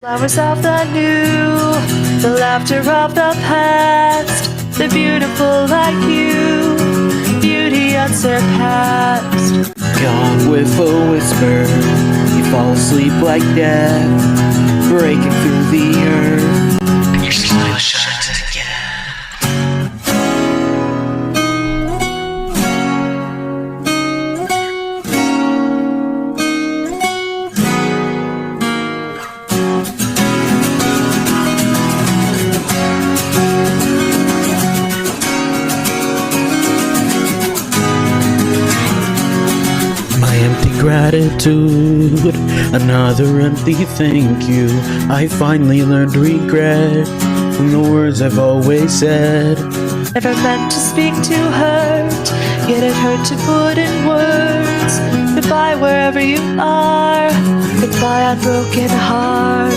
Flowers of the new, the laughter of the past, the beautiful like you, beauty unsurpassed. Gone with a whisper, you fall asleep like death, breaking through the earth. Your smile shines again. Gratitude, another empty thank you. I finally learned regret from the words I've always said. Never meant to speak to hurt, yet it hurt to put in words. Goodbye wherever you are, goodbye unbroken heart.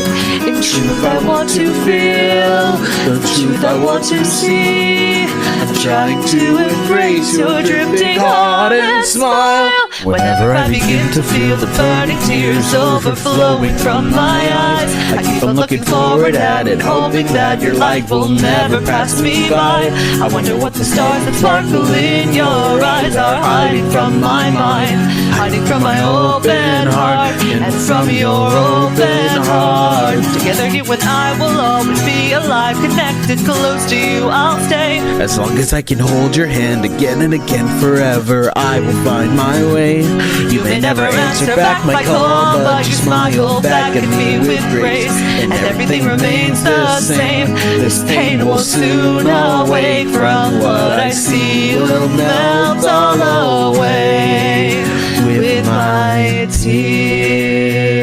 In truth I want to feel, the truth I want to see. I'm trying to embrace your drifting heart and smile. Whenever I begin to feel the burning tears overflowing from my eyes, I keep on looking forward at it, hoping that your light will never pass me by. I wonder what the stars that sparkle in your eyes are hiding from my mind, hiding from my open heart, and from your open heart. Together you and I will always be alive, connected, close to you I'll stay. As long as I can hold your hand again and again forever, I will find my way. You may never answer back my call, but you smile back at me with grace, and everything remains the same. This pain will soon awake from what I see, will melt all away with my tears.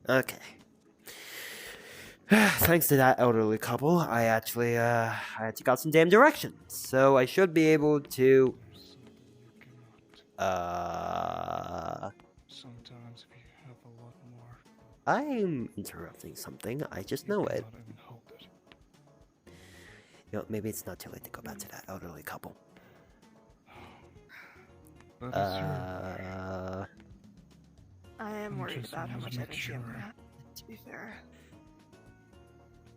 Okay. Thanks to that elderly couple, I actually got some damn directions. So I should be able to... Sometimes we have a lot more. I'm interrupting something. I just know it. You know, maybe it's not too late to go back to that elderly couple. I am worried about how much energy I'm gonna have, to be fair.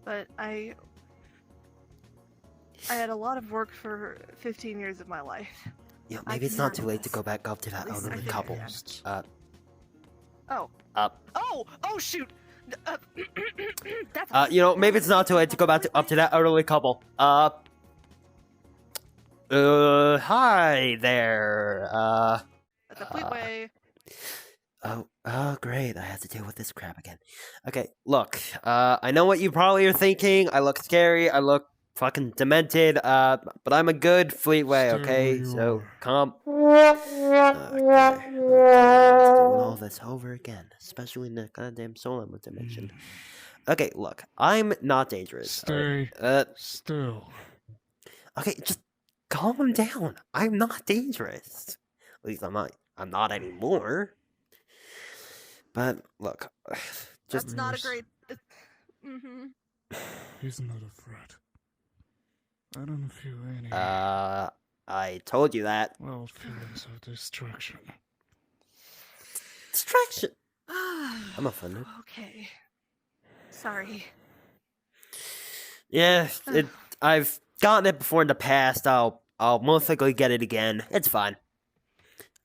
But I had a lot of work for 15 years of my life. You know, maybe it's not too late to go back up to that elderly couple. Oh shoot! That's you know, maybe it's not too late to go back up to that elderly couple. Hi there. That's a freeway. Oh, great. I have to deal with this crap again. Okay, look. I know what you probably are thinking. I look scary. I look fucking demented. But I'm a good Fleetway, okay? So, calm. Okay. Doing all this over again, especially in the goddamn solar dimension. Okay, look. I'm not dangerous. Stay still. Okay, just calm down. I'm not dangerous. At least I'm not anymore. But look, just That's not a great. He's not a threat. I don't feel any. I told you that. Well, feelings of distraction. Distraction. I'm offended. Okay. Sorry. Yeah, I've gotten it before in the past. I'll most likely get it again. It's fine.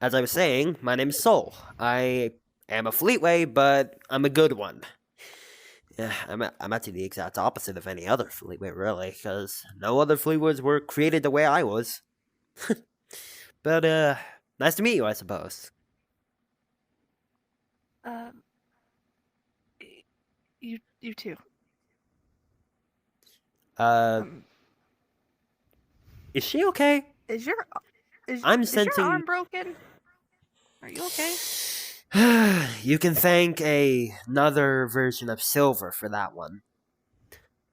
As I was saying, my name is Soul. I am a Fleetway, but I'm a good one. Yeah, I'm actually the exact opposite of any other Fleetway, really, because no other Fleetways were created the way I was. But, nice to meet you, I suppose. You too. Is she okay? Is your sensing... arm broken? Are you okay? You can thank another version of Silver for that one.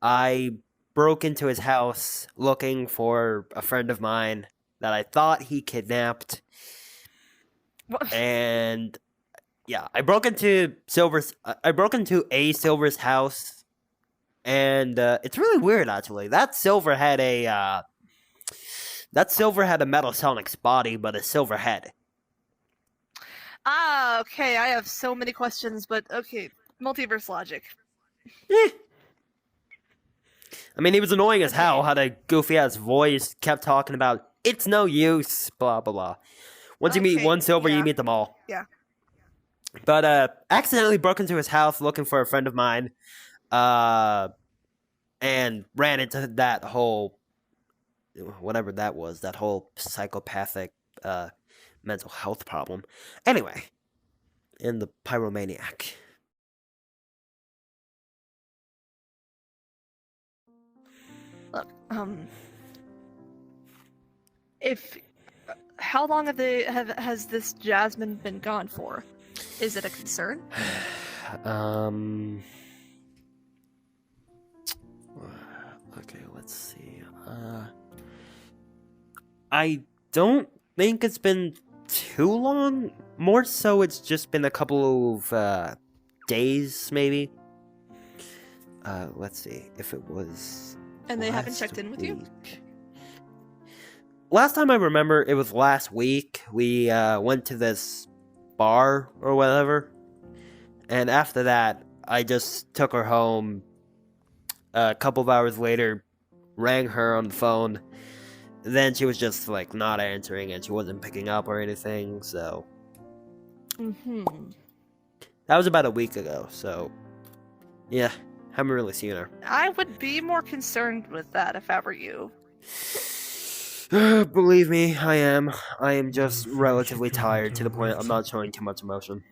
I broke into his house looking for a friend of mine that I thought he kidnapped. What? And yeah, I broke into a Silver's house, and it's really weird actually. That Silver had a Metal Sonic's body, but a silver head. Okay, I have so many questions, but okay. multiverse logic. Eh. I mean, he was annoying as hell. How the goofy ass voice kept talking about it's no use, blah blah blah. Once you meet Okay, one silver, yeah. you meet them all. Yeah. But accidentally broke into his house looking for a friend of mine, and ran into that whole whatever that was, that whole psychopathic mental health problem. Anyway, in the pyromaniac. Look, if how long has this Jasmine been gone for? Is it a concern? Okay, let's see. I don't think it's been too long. More so, it's just been a couple of days, maybe. Let's see if it was. And they haven't last checked in with you? week. Last time I remember, it was last week. We went to this bar or whatever, and after that, I just took her home. A couple of hours later, rang her on the phone. Then she was just like not answering, and she wasn't picking up or anything. So that was about a week ago. So yeah, haven't really seen her. I would be more concerned with that if I were you. Believe me, I am. I am just relatively tired to the point I'm not showing too much emotion.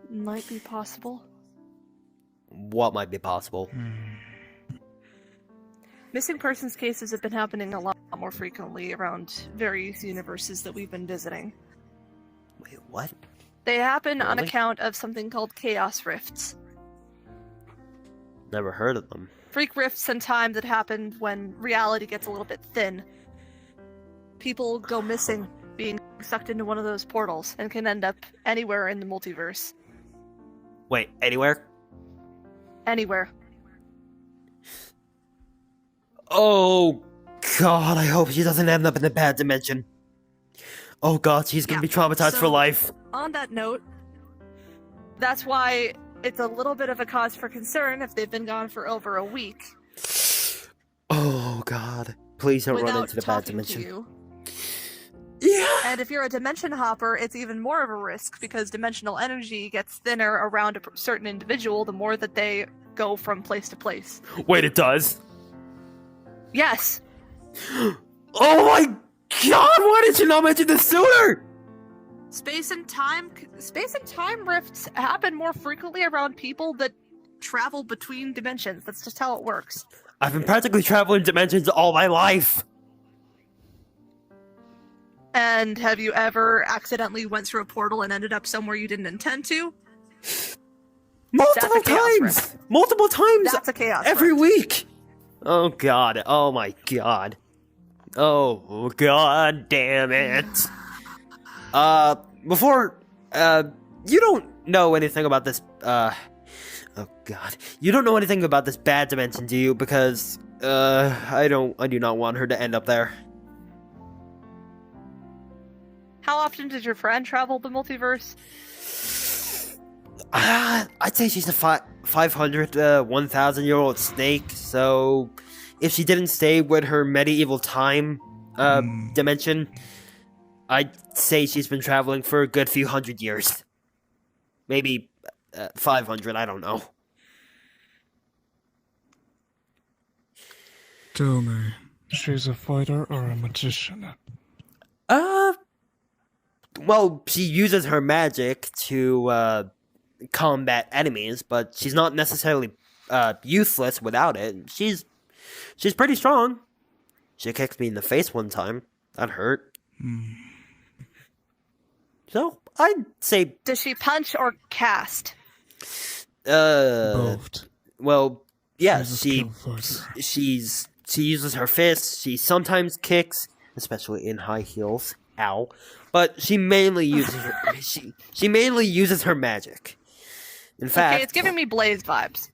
Might be possible. What might be possible? Missing persons cases have been happening a lot more frequently around various universes that we've been visiting. Wait, what? They happen on Really? account of something called chaos rifts. Never heard of them. Freak rifts and time that happen when reality gets a little bit thin. People go missing, being sucked into one of those portals, and can end up anywhere in the multiverse. Wait, anywhere? Anywhere. Oh, God, I hope she doesn't end up in the bad dimension. Oh, God, she's gonna Yeah, be traumatized for so- life. On that note, that's why it's a little bit of a cause for concern if they've been gone for over a week Oh, God. Please don't run without into the bad talking to dimension. you. Yeah! And if you're a dimension hopper, it's even more of a risk because dimensional energy gets thinner around a certain individual the more that they go from place to place. Wait, it does? Yes! Oh my God, why did you not mention this sooner? Space and time rifts happen more frequently around people that travel between dimensions. That's just how it works. I've been practically traveling dimensions all my life. And have you ever accidentally went through a portal and ended up somewhere you didn't intend to? Multiple That's a chaos times! rift. Multiple times That's a chaos every rift. week! Oh God, oh my God. Oh God damn it. Before, you don't know anything about this, oh God. You don't know anything about this bad dimension, do you? Because, I do not want her to end up there. How often did your friend travel the multiverse? I'd say she's a 500, 1,000-year-old snake, so if she didn't stay with her medieval time, dimension, I'd say she's been traveling for a good few hundred years. Maybe, 500, I don't know. Tell me, she's a fighter or a magician? Well, she uses her magic to, combat enemies, but she's not necessarily, useless without it. She's pretty strong. She kicked me in the face one time. That hurt. So, I'd say, Does she punch or cast? Both. well, yeah, She's a she skilled fighter. she uses her fists. She sometimes kicks, especially in high heels. Ow! But she mainly uses her she mainly uses her magic. In fact, Okay, it's giving me Blaze vibes.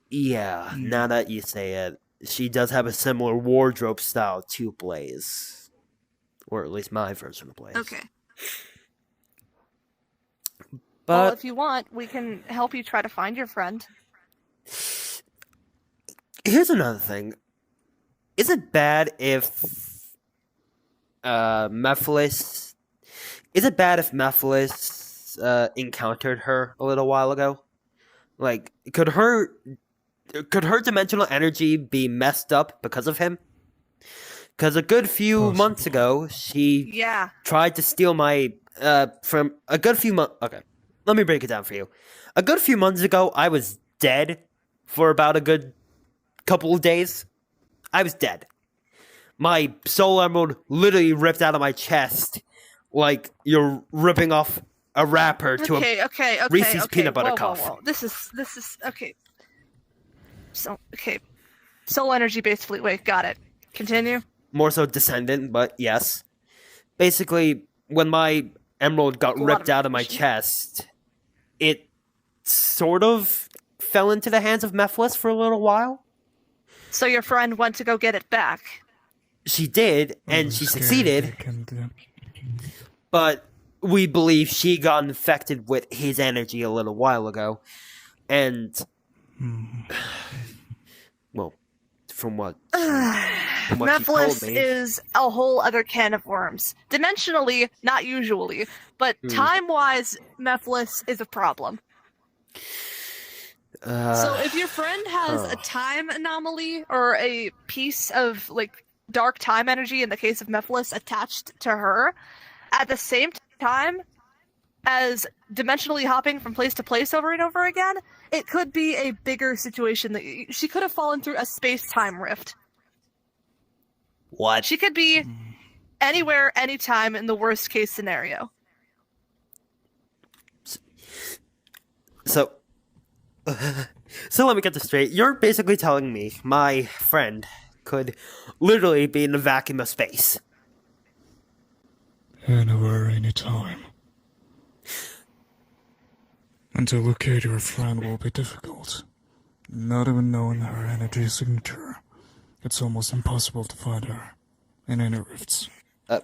yeah. Now that you say it, she does have a similar wardrobe style to Blaze, or at least my version of Blaze. Okay. Well, But if you want, we can help you try to find your friend. here's another thing. Is it bad if Mephilis? Is it bad if Mephilis encountered her a little while ago? Like, could her dimensional energy be messed up because of him? Because a good few months ago, she Yeah. tried to steal my from a good few months. Okay, let me break it down for you. A good few months ago, I was dead for about a good couple of days. I was dead. My soul emerald literally ripped out of my chest, like you're ripping off a wrapper to a Okay. Reese's peanut butter Whoa, cup. whoa. This is okay. So okay, soul energy based fleetway. Got it. Continue. More so descendant, but yes. Basically, when my emerald got A lot ripped of out of my information. chest, it sort of fell into the hands of Mephilis for a little while. So your friend went to go get it back. She did, and she succeeded, but we believe she got infected with his energy a little while ago. And, well, from what she told Mephilis me. is a whole other can of worms. Dimensionally, not usually, but time-wise, Mephilis is a problem. So if your friend has a time anomaly or a piece of like dark time energy in the case of Mephilis attached to her at the same time as dimensionally hopping from place to place over and over again, it could be a bigger situation that she could have fallen through a space-time rift. What? She could be anywhere, anytime in the worst case scenario. So, so let me get this straight. You're basically telling me my friend could literally be in a vacuum of space. Anywhere, anytime. And to locate your friend will be difficult. Not even knowing her energy signature. It's almost impossible to find her in any rifts.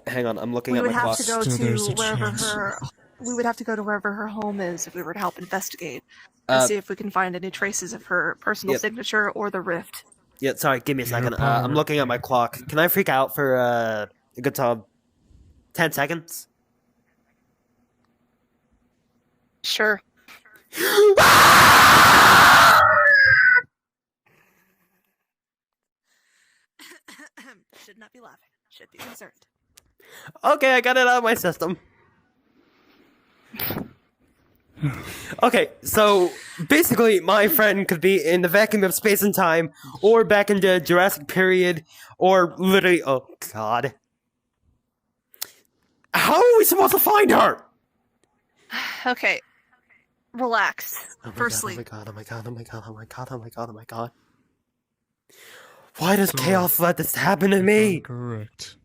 Hang on, I'm looking We at would my have clock. to go Still, there's to a wherever chance. we would have to go to wherever her home is if we were to help investigate and see if we can find any traces of her personal Yep. signature or the rift. Yeah, sorry, give me a Your second. power. I'm looking at my clock. Can I freak out for a good 10 seconds? Sure. Should not be laughing. Should be concerned. Okay, I got it out of my system. Okay, so basically, my friend could be in the vacuum of space and time, or back in the Jurassic period, or literally, oh god. How are we supposed to find her? Okay. Relax. Firstly, Oh my god, oh my god, oh my god, oh my god, oh my god, oh my god. Why does chaos let this happen to me? Correct.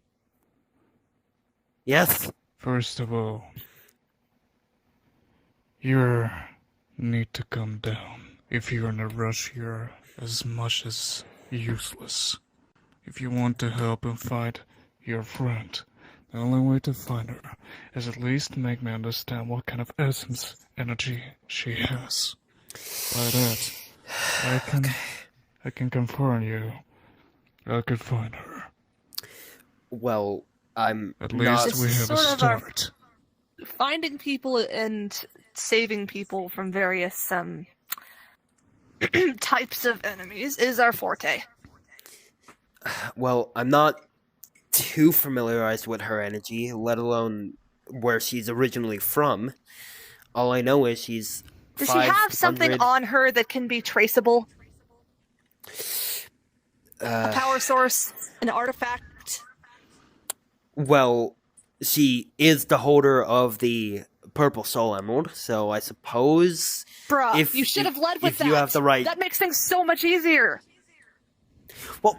Yes. First of all, you need to calm down. If you're in a rush, you're as much as useless. If you want to help and find your friend, the only way to find her is at least make me understand what kind of essence energy she has. By that, I can confirm you. I could find her. Well, I'm At not... least we have a sort of our- start. finding people and saving people from various types of enemies is our forte. Well, I'm not too familiarized with her energy, let alone where she's originally from. All I know is she's Does she have something 500 on her that can be traceable? A power source? An artifact? Well, she is the holder of the Purple Soul Emerald, so I suppose... Bruh, If- you should have led with if that. you have the right- That makes things so much easier. Well,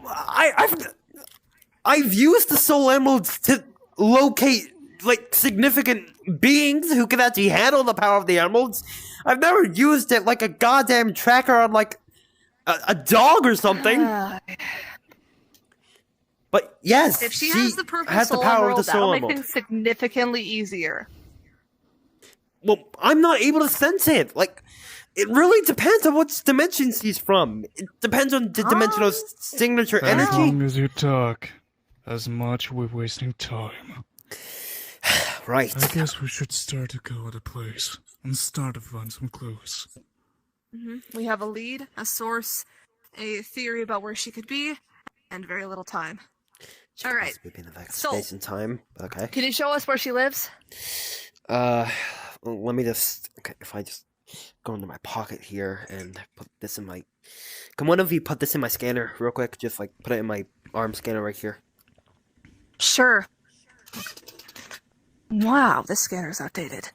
I've used the Soul Emeralds to locate, like, significant beings who can actually handle the power of the Emeralds. I've never used it like a goddamn tracker on, like, a dog or something. But yes, If she has the purple has soul the power emerald, of the that'll Soul make Emerald. things significantly easier. Well, I'm not able to sense it. Like, it really depends on what dimensions he's from. It depends on the dimensional signature As energy. long as you talk, as much we're wasting time. Right. I guess we should start to go to place and start to find some clues. We have a lead, a source, a theory about where she could be, and very little time. She All right. possibly be in the back of So- space and time. Okay. Can you show us where she lives? Let me just. Okay, if I just go into my pocket here and put this in my. Can one of you put this in my scanner real quick? Just like put it in my arm scanner right here. Sure. Wow, this scanner's outdated.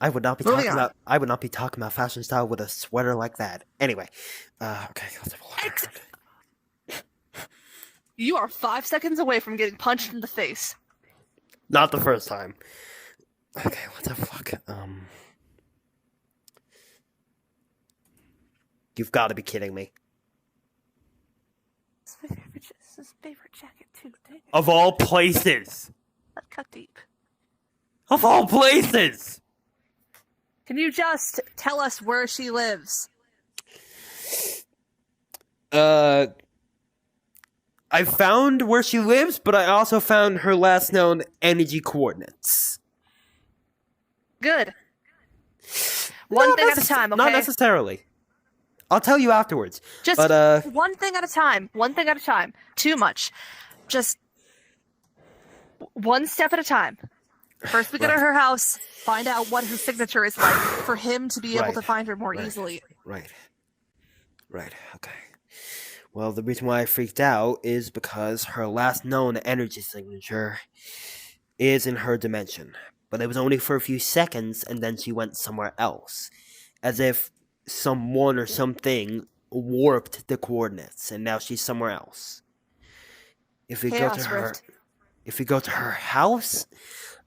I would not be Moving talking on. about. I would not be talking about fashion style with a sweater like that. Anyway, okay. Let's have a look. You are 5 seconds away from getting punched in the face. Not the first time. Okay, what the fuck? You've got to be kidding me. This is his favorite jacket too. Dang it. Of all places. That cut deep. Of all places. Can you just tell us where she lives? I found where she lives, but I also found her last known energy coordinates. Good. One thing at a time, okay? Not necessarily. I'll tell you afterwards. Just But, one thing at a time. One thing at a time. Too much. Just one step at a time. First, we go to Right. her house, find out what her signature is like for him to be able Right. to find her more Right. easily. Right. Okay. Well, the reason why I freaked out is because her last known energy signature is in her dimension. But it was only for a few seconds, and then she went somewhere else. As if someone or something warped the coordinates, and now she's somewhere else. If we Chaos go to her, Rift. if we go to her house,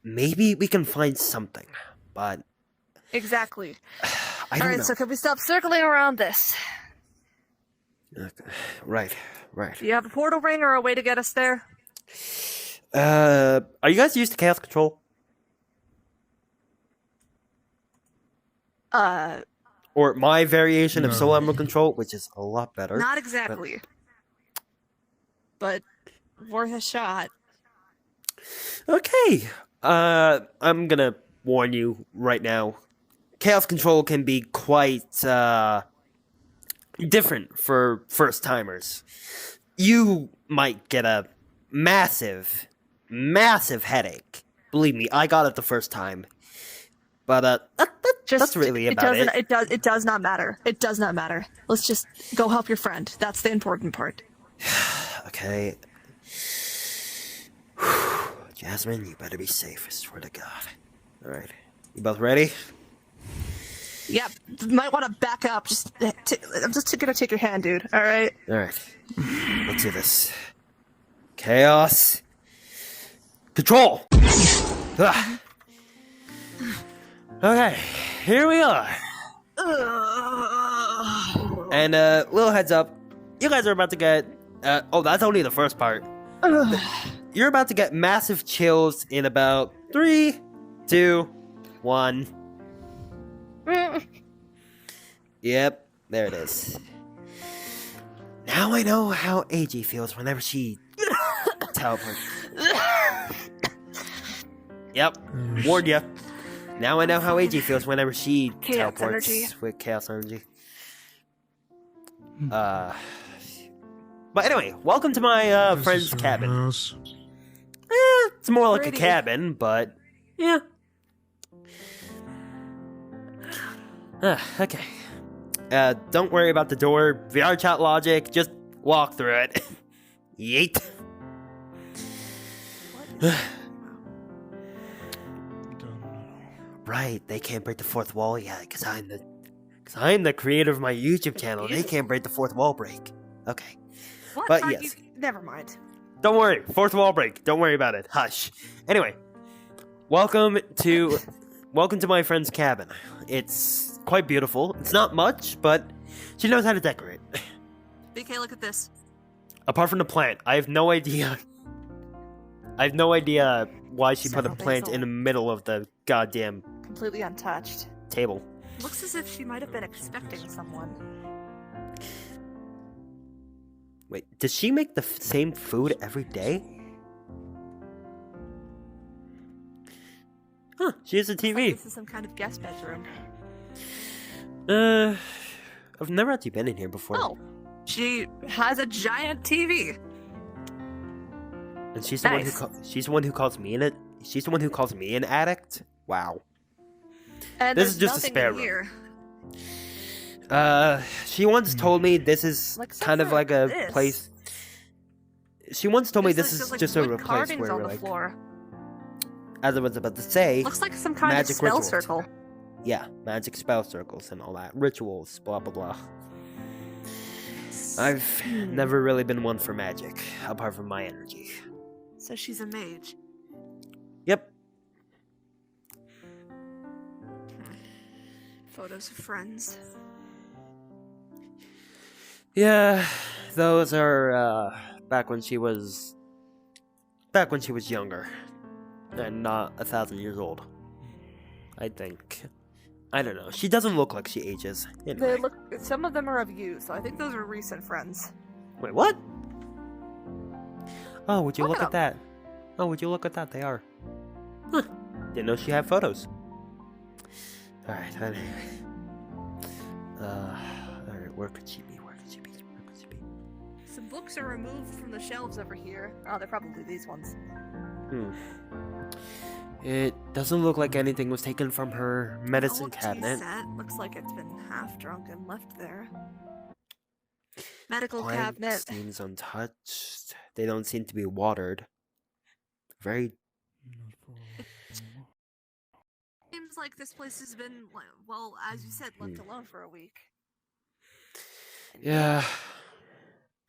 maybe we can find something. But Exactly. I don't Alright, know. so can we stop circling around this? Okay. Right. Do you have a portal ring or a way to get us there? Are you guys used to chaos control? Or my variation of No. soul emerald control, which is a lot better. Not exactly. But worth a shot. Okay. I'm gonna warn you right now. Chaos control can be quite different for first timers. You might get a massive headache. Believe me, I got it the first time. But that's really about it. It does not matter. It does not matter. Let's just go help your friend. That's the important part. Okay. Jasmine, you better be safe, I swear to God. Alright. You both ready? Yep. You might want to back up. I'm just gonna take your hand, dude. All right. Alright. Let's do this. Chaos. Control! Ah. Okay, here we are. And, little heads up. You guys are about to get... oh, that's only the first part. You're about to get massive chills in about 3, 2, 1. Yep, there it is. Now I know how AG feels whenever she teleports. Yep, warned ya. Now I know how AG feels whenever she Chaos teleports energy. with chaos energy. But anyway, welcome to my This friend's is our cabin. house. It's more like Pretty. a cabin, but yeah. Okay. Don't worry about the door. VR chat logic. Just walk through it. Yeet. Don't know. Right, they can't break the fourth wall yet, because I'm the creator of my YouTube channel. They can't break the fourth wall break. Okay. What? But are yes. Never mind. Don't worry. Fourth wall break. Don't worry about it. Hush. Anyway, welcome to my friend's cabin. It's quite beautiful. It's not much, but she knows how to decorate. BK, look at this. Apart from the plant, I have no idea why she put a Several plant days in the old. middle of the goddamn Completely untouched. table. Looks as if she might have been expecting someone. Wait, does she make the same food every day? Huh, she has a Looks like TV. this is some kind of guest bedroom. I've never actually been in here before. Oh, she has a giant TV. And she's the one who Nice. she's the one who calls me she's the one who calls me an addict? Wow. And This there's is just a nothing spare in room. here. She once told me this is Like kind of something like a like this. place. She once told me this There's, is like, just a wood place carvings where, on the like, floor. as I was about to say, Looks like some kind of magic spell rituals. circle. yeah, magic spell circles and all that, rituals, blah blah blah. I've never really been one for magic, apart from my energy. So she's a mage. Yep. Photos of friends. Yeah, those are back when she was younger and not 1,000 years old. I think. I don't know. She doesn't look like she ages. Anyway. They look. Some of them are of you, so I think those are recent friends. Wait, what? Oh, would you Look look it at up. that? Oh, would you look at that? They are. Huh. Didn't know she had photos. Alright, anyway. Alright, where could she be? Where could she be? Where could she be? Some books are removed from the shelves over here. Oh, they're probably these ones. It doesn't look like anything was taken from her medicine Old tea cabinet. set. Looks like it's been half drunk and left there. Medical Plant cabinet. seems untouched. They don't seem to be watered. Very. Seems like this place has been, well, as you said, left alone for a week. Yeah.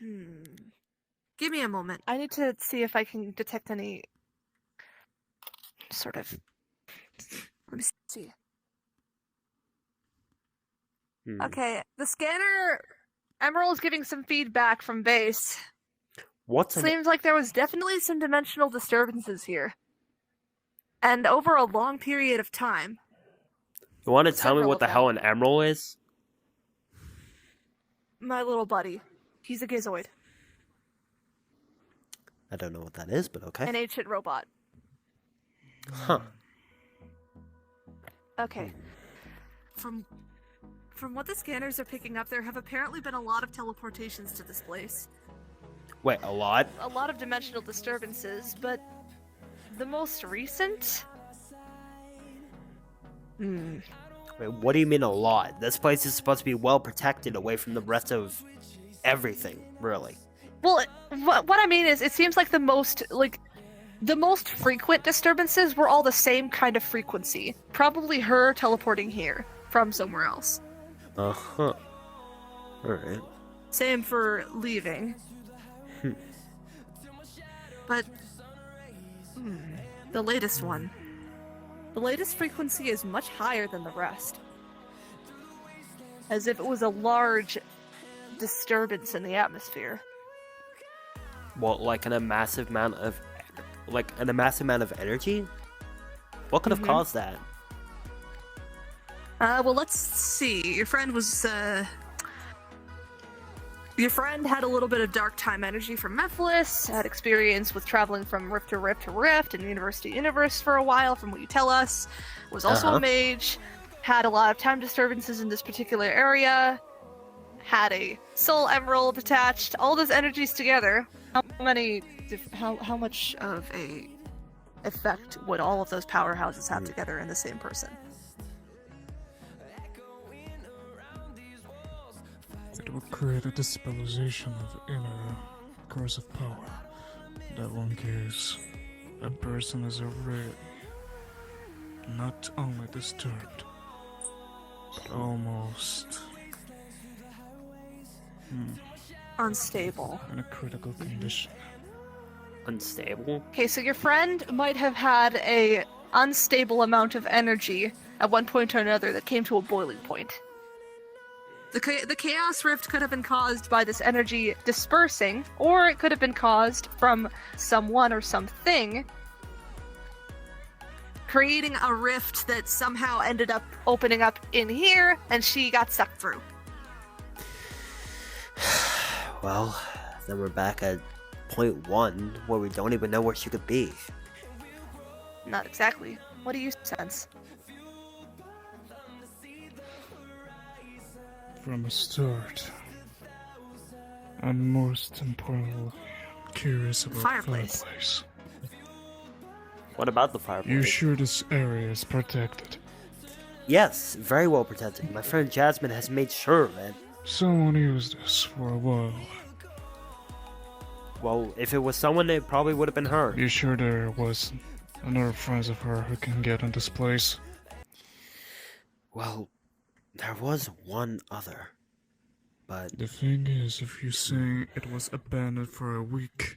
Give me a moment. I need to see if I can detect any sort of. Let me see. Okay, the scanner. Emerald is giving some feedback from base. What's an Seems like there was definitely some dimensional disturbances here. And over a long period of time. You want to tell me Several what of the them. hell an emerald is? My little buddy. He's a gizoid. I don't know what that is, but okay. An ancient robot. Huh. Okay. From what the scanners are picking up, there have apparently been a lot of teleportations to this place. Wait, a lot? A lot of dimensional disturbances, but the most recent? Wait, what do you mean a lot? This place is supposed to be well protected away from the rest of everything, really. Well, what I mean is, it seems like the most frequent disturbances were all the same kind of frequency. Probably her teleporting here from somewhere else. Uh-huh. Alright. Same for leaving. But the latest one. The latest frequency is much higher than the rest. As if it was a large disturbance in the atmosphere. What, like a massive amount of energy? What could have caused that? Well, let's see. Your friend had a little bit of dark time energy from Mephilis, had experience with traveling from rift to rift to rift and universe to universe for a while, from what you tell us. Was also a mage, had a lot of time disturbances in this particular area, had a soul emerald attached, all those energies together. How much of a effect would all of those powerhouses have together in the same person? It will create a dispellization of inner corrosive power. That one case, a person is already not only disturbed, but almost Unstable. in a critical condition. Unstable? Okay, so your friend might have had a unstable amount of energy at one point or another that came to a boiling point. The chaos rift could have been caused by this energy dispersing, or it could have been caused from someone or something creating a rift that somehow ended up opening up in here, and she got stuck through. Well, then we're back at point 1, where we don't even know where she could be. Not exactly. What do you sense? From the start, I'm most importantly curious about Fireplace. fireplace. What about the fireplace? You sure this area is protected? Yes, very well protected. My friend Jasmine has made sure of it. Someone used this for a while. Well, if it was someone, it probably would have been her. You sure there was another friends of her who can get in this place? Well, there was one other. But The thing is, if you say it was abandoned for a week,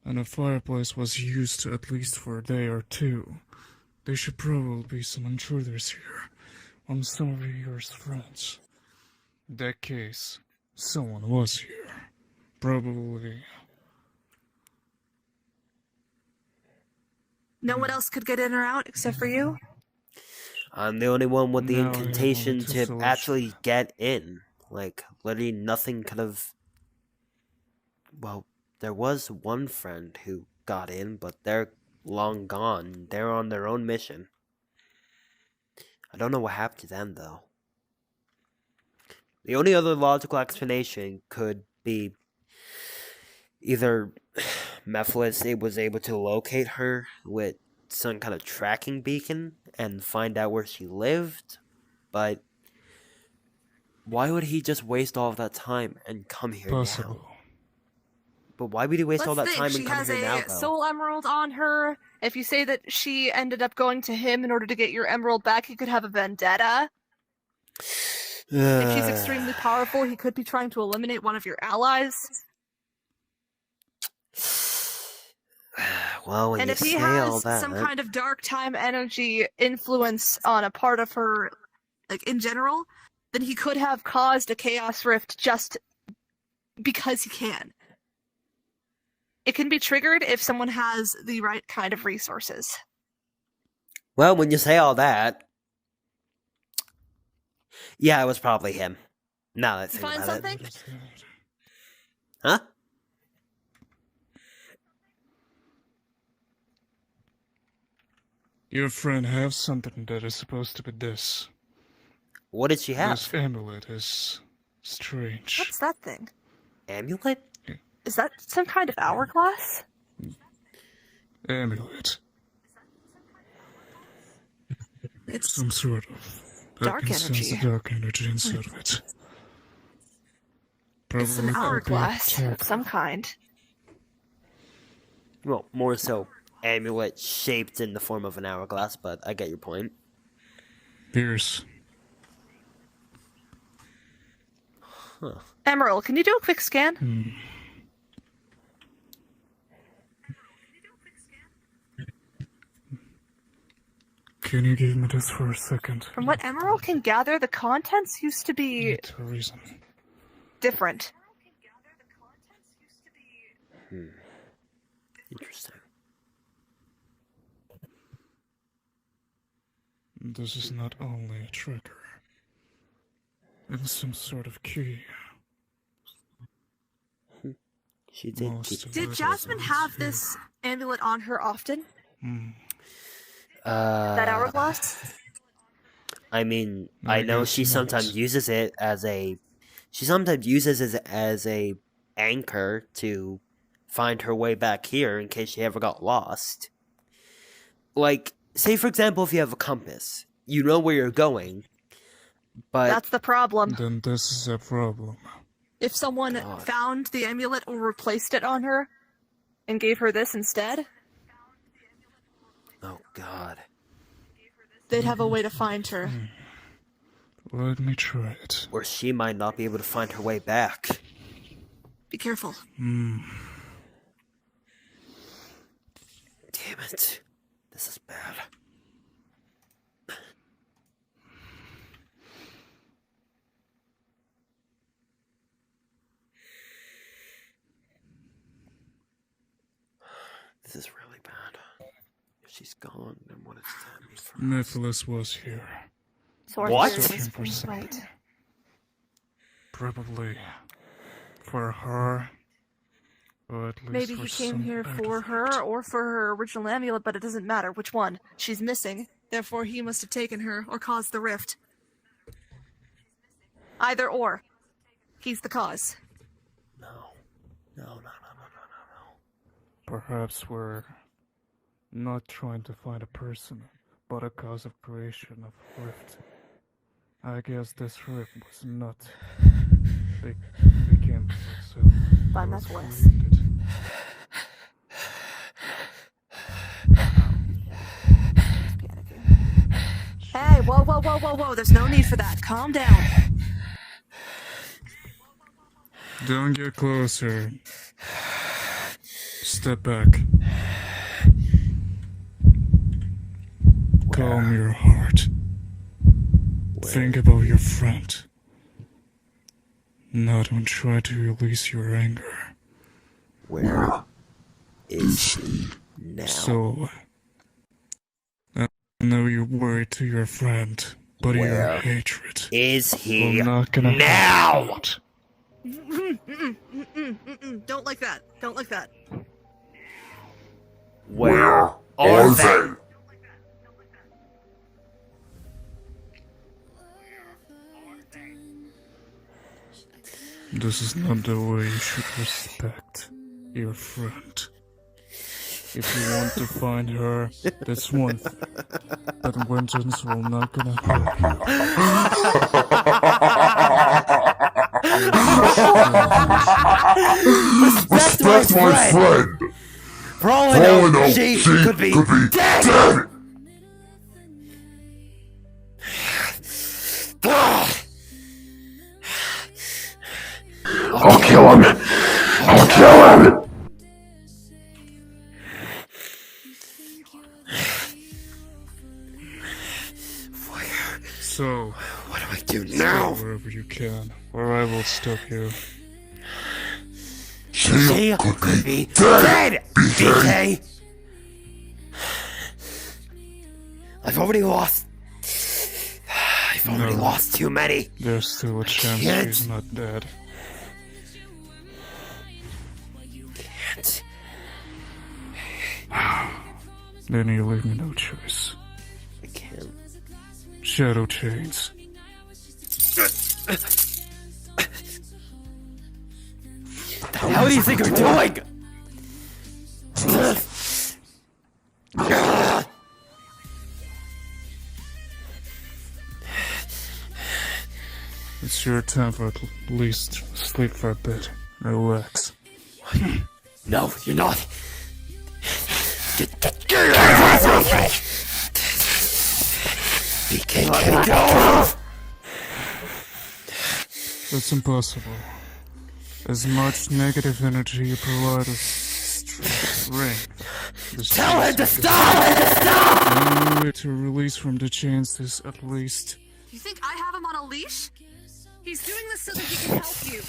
and the fireplace was used at least for a day or two, there should probably be some intruders here, on some of your friends. In that case, someone was here. Probably. No one else could get in or out except for you? I'm the only one with the Now I have only incantation two to solutions. actually get in. Like, literally nothing could have... Well, there was one friend who got in, but they're long gone. They're on their own mission. I don't know what happened to them, though. The only other logical explanation could be either Mephilis was able to locate her with some kind of tracking beacon and find out where she lived, but why would he just waste all of that time and come here Possible. now? But why would he waste all Let's that think. time and She come has here now, a though? soul emerald on her. If you say that she ended up going to him in order to get your emerald back, he could have a vendetta. If she's extremely powerful, he could be trying to eliminate one of your allies. Well, when And you if he say all has that, some kind of dark time energy influence on a part of her, like in general, then he could have caused a chaos rift just because he can. It can be triggered if someone has the right kind of resources. well, when you say all that, yeah, it was probably him. Now that I think Find about something? it. Huh? Your friend have something that is supposed to be this. What did she have? This amulet is strange. What's that thing? Amulet? Is that some kind of hourglass? Amulet. It's Some sort of... dark I can sense energy. the dark energy inside of it. It's an Probably could be hourglass of attack. some kind. Well, more so amulet shaped in the form of an hourglass, but I get your point. Pierce. Emerald, can you do a quick scan? Can you give me this for a second? From what Emerald can gather, the contents used to be Need a reason. different. Interesting. This is not only a trigger. It's some sort of key. She did Most keep... of Did it Jasmine is have here. this amulet on her often? Uh, That hourglass? I mean, I I know guess she not. sometimes uses it as a... She sometimes uses it as a anchor to find her way back here in case she ever got lost. Like, say for example, if you have a compass, you know where you're going, but... That's the problem. Then this is a problem. If someone God. found the amulet or replaced it on her and gave her this instead, Oh, God. they'd have a way to find her. Let me try it. Or she might not be able to find her way back. Be careful. Damn it. This is bad. This is really bad. If she she's gone, then what is that for? Mephilis was here. What? Searching for something. Probably for her, or at least Maybe for he came some here for artifact. her or for her original amulet, but it doesn't matter which one. She's missing. Therefore, he must have taken her or caused the rift. Either or. He's the cause. No. Perhaps we're not trying to find a person, but a cause of creation of rift. I guess this rift was not began by itself. By It was Mephilis. created. He's panicking. Hey, whoa. There's no need for that. Calm down. Don't get closer. Step back. Calm your heart. Think about your friend. Now don't try to release your anger. Where is she now? So, I know you're worried to your friend, but your Where hatred is he will not gonna now? help. Don't like that. Don't like that. Where are they? This is not the way you should respect your friend. If you want to find her, that's one thing. But vengeance will not gonna help you. Respect my friend! For all I know, she could be dead! I'll kill him! I'll kill him! So, What do I do now? wherever you can, or I will stop you. She could be dead! BK! I've already lost too many. There's still a chance can't. she's not dead. Can't. Then you leave me no choice. I can't. Shadow chains. How do you think I'm doing? It's your time for at least sleep for a bit. Relax. No, you're not. Get out of here! BK, let go! That's impossible. As much negative energy you provide as strength. Tell him to stop! The only way to release from the chains is at least... You think I have him on a leash? He's doing this so that he can help you.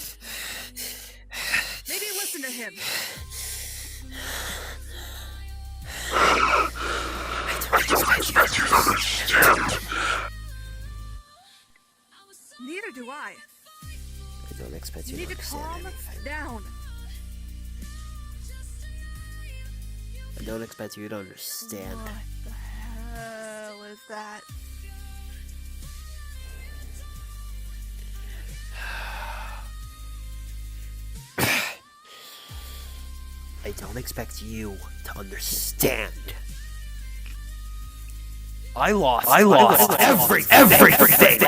Maybe listen to him. I don't expect you to understand. Neither do I. I don't expect You you to need to calm understand anything. down. I don't expect you to understand. What the hell is that? I don't expect you to understand. I lost everything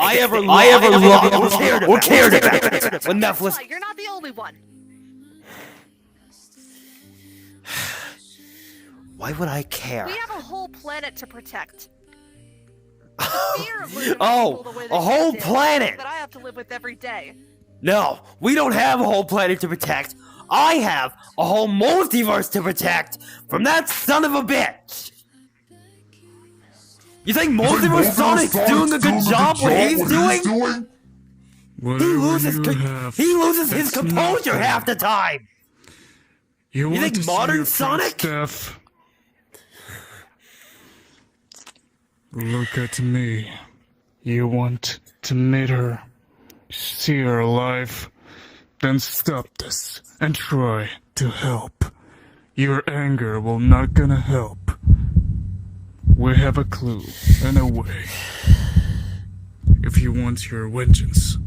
I ever loved or cared about. When Mephilis, Why, you're not the only one. why would I care? We have a whole planet to protect. The fear of losing Oh, people the way a they whole did planet! that I have to live with every day. No, we don't have a whole planet to protect. I have a whole multiverse to protect from that son of a bitch. You think Multiverse Sonic's doing a good job what he's doing? Whatever He loses his that's composure nothing. half the time. You want think to see modern your friend's Sonic? death? Look at me. You want to meet her? See her alive? Then stop this and try to help. Your anger will not gonna help. We have a clue and a way. If you want your vengeance,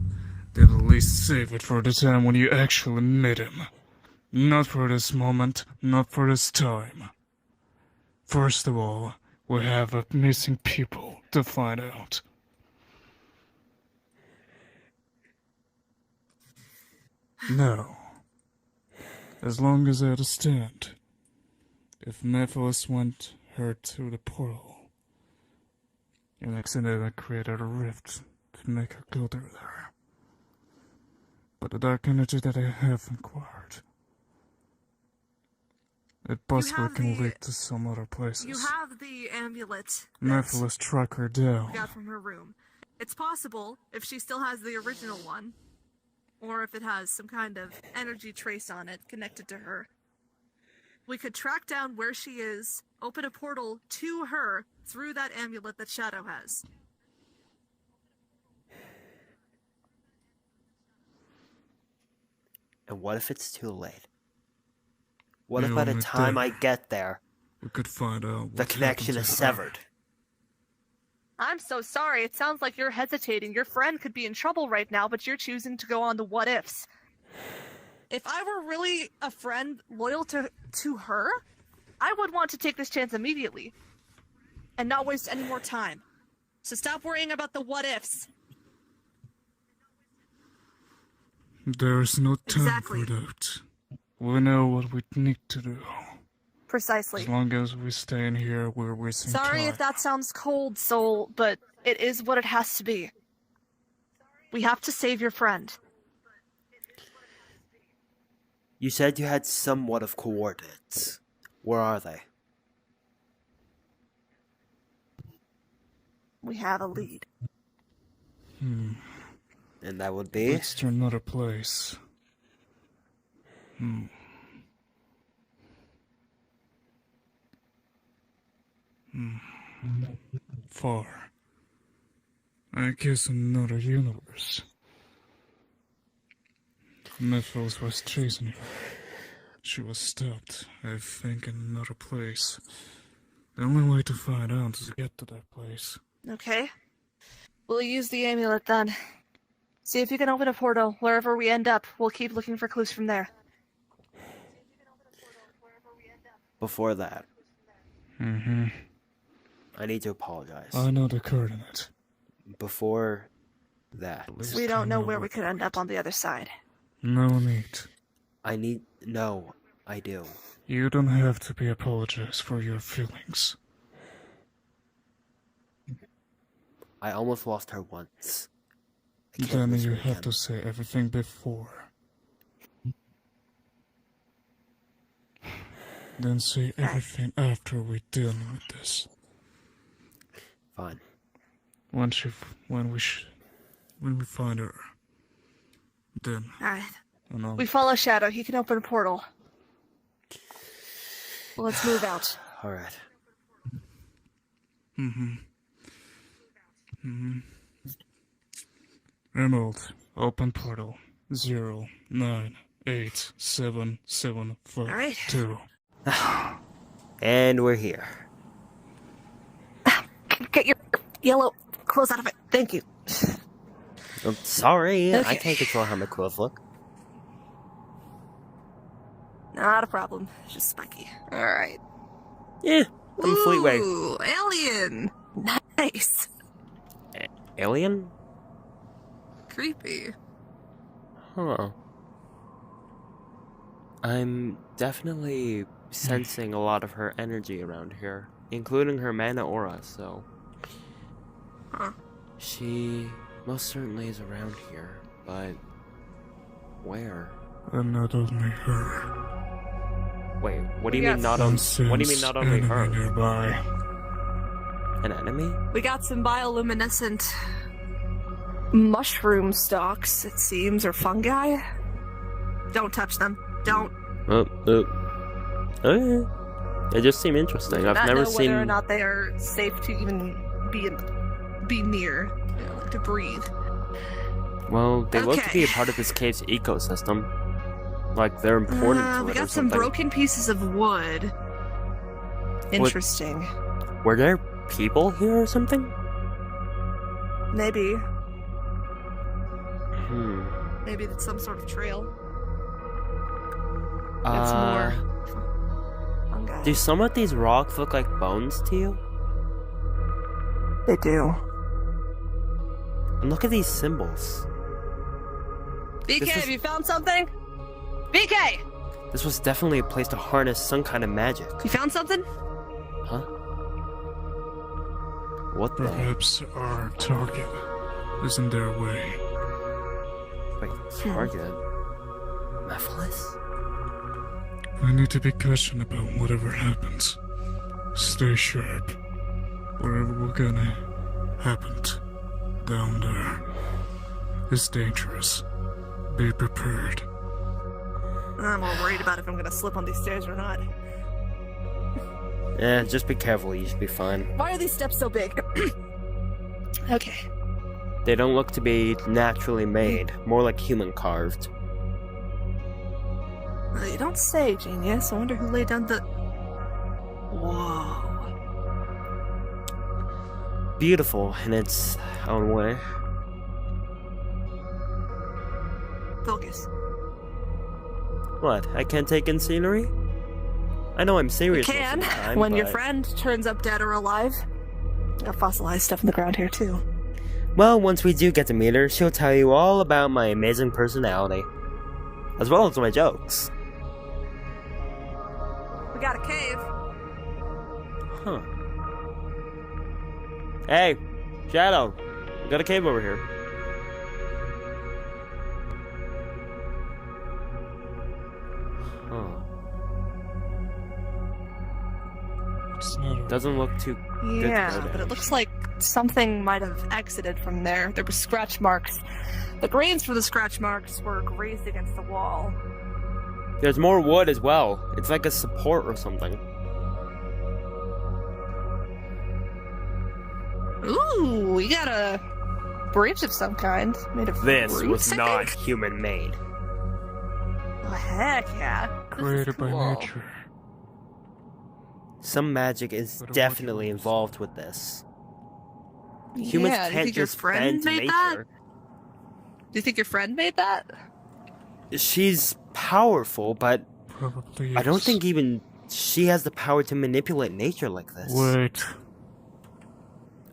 then at least save it for the time when you actually meet him. Not for this moment, not for this time. First of all, we have a missing people to find out. Now, as long as I understand, if Mephilis went her to the portal and accidentally created a rift to make her go through there. But the dark energy that I have inquired, it possibly can lead to some other places. You have the amulet Mephilis track her down. we got from her room. It's possible, if she still has the original one, or if it has some kind of energy trace on it connected to her, we could track down where she is, open a portal to her through that amulet that Shadow has. And what if it's too late? What if The by the only time thing- I get there, We could find out the what connection happened is to her. severed? I'm so sorry. It sounds like you're hesitating. Your friend could be in trouble right now, but you're choosing to go on the what ifs. If I were really a friend loyal to her, I would want to take this chance immediately and not waste any more time. So stop worrying about the what ifs. There's no time Exactly. for that. We know what we need to do. Precisely. As long as we stay in here, we're wasting time. Sorry if that sounds cold, Soul, but it is what it has to be. We have to save your friend. You said you had somewhat of coordinates. Where are they? We have a lead. And that would be? It's to another place. Far. I guess another universe. Mephilis was chasing her. She was stopped, I think, in another place. The only way to find out is to get to that place. Okay. We'll use the amulet then. See if you can open a portal. Wherever we end up, we'll keep looking for clues from there. Before that, Mm-hmm. I need to apologize. I know the coordinate. Before that, We don't know where we could end up on the other side. No need. No, I do. You don't have to be apologized for your feelings. I almost lost her once. I can't Then lose you her have again. to say everything before. Then say everything after we're done with this. Fine. When we find her, then Alright. and I'll- We follow Shadow. He can open a portal. Let's move out. Alright. Emerald, open portal 098775 And we're here. Get your yellow clothes out of it. Thank you. I'm sorry, I Okay. can't control how my clothes look. Not a problem. Just spiky. Alright. Yeah, I'm Fleetway. Ooh, alien. Nice. Alien? Creepy. Huh. I'm definitely sensing a lot of her energy around here, including her mana aura, so... Huh. She most certainly is around here, but... where? And not only her. Wait, what do you Yes. mean not on... What do you mean not only Enemy her? nearby. An enemy? We got some bioluminescent mushroom stalks, it seems, or fungi. Don't touch them. Don't. Oh, yeah. They just seem interesting. I've Not never know seen... whether or not they are safe to even be near, you know, to breathe. Well, they look to Okay. be a part of this cave's ecosystem. Like, they're important to it We or got some something. broken pieces of wood. Interesting. Were there people here or something? Maybe. Hmm. Maybe it's some sort of trail. That's more. Fungi. Do some of these rocks look like bones to you? They do. And look at these symbols. BK, This was- have you found something? BK! This was definitely a place to harness some kind of magic. You found something? Huh? What the heck? Perhaps our target is in their way. Wait, target? Mephilis? We need to be cautious about whatever happens. Stay sharp. Whatever we're gonna happen down there is dangerous. Be prepared. I'm all worried about if I'm gonna slip on these stairs or not. Eh, just be careful, you should be fine. Why are these steps so big? Okay. They don't look to be naturally made, more like human carved. You don't say, genius. I wonder who laid down the... Whoa. Beautiful in its own way. Focus. What, I can't take in scenery? I know I'm You serious most can, of the time, when your but- friend turns up dead or alive. Got fossilized stuff in the ground here, too. Well, once we do get to meet her, she'll tell you all about my amazing personality. As well as my jokes. We got a cave. Huh. Hey, Shadow. We got a cave over here. Huh. It's not a Doesn't look too good to Yeah, go but down. it looks like something might have exited from there. There were scratch marks. The grains for the scratch marks were grazed against the wall. There's more wood as well. It's like a support or something. Ooh, we got a bridge of some kind made of This roots, was I not think? human-made. Oh, heck yeah. This is created by cool. nature. Some magic is But what definitely rules? involved with this. Humans Yeah, do you can't think your just friend bend made nature. that? Do you think your friend made that? She's powerful, but Probably. I don't is. think even she has the power to manipulate nature like this. Wait.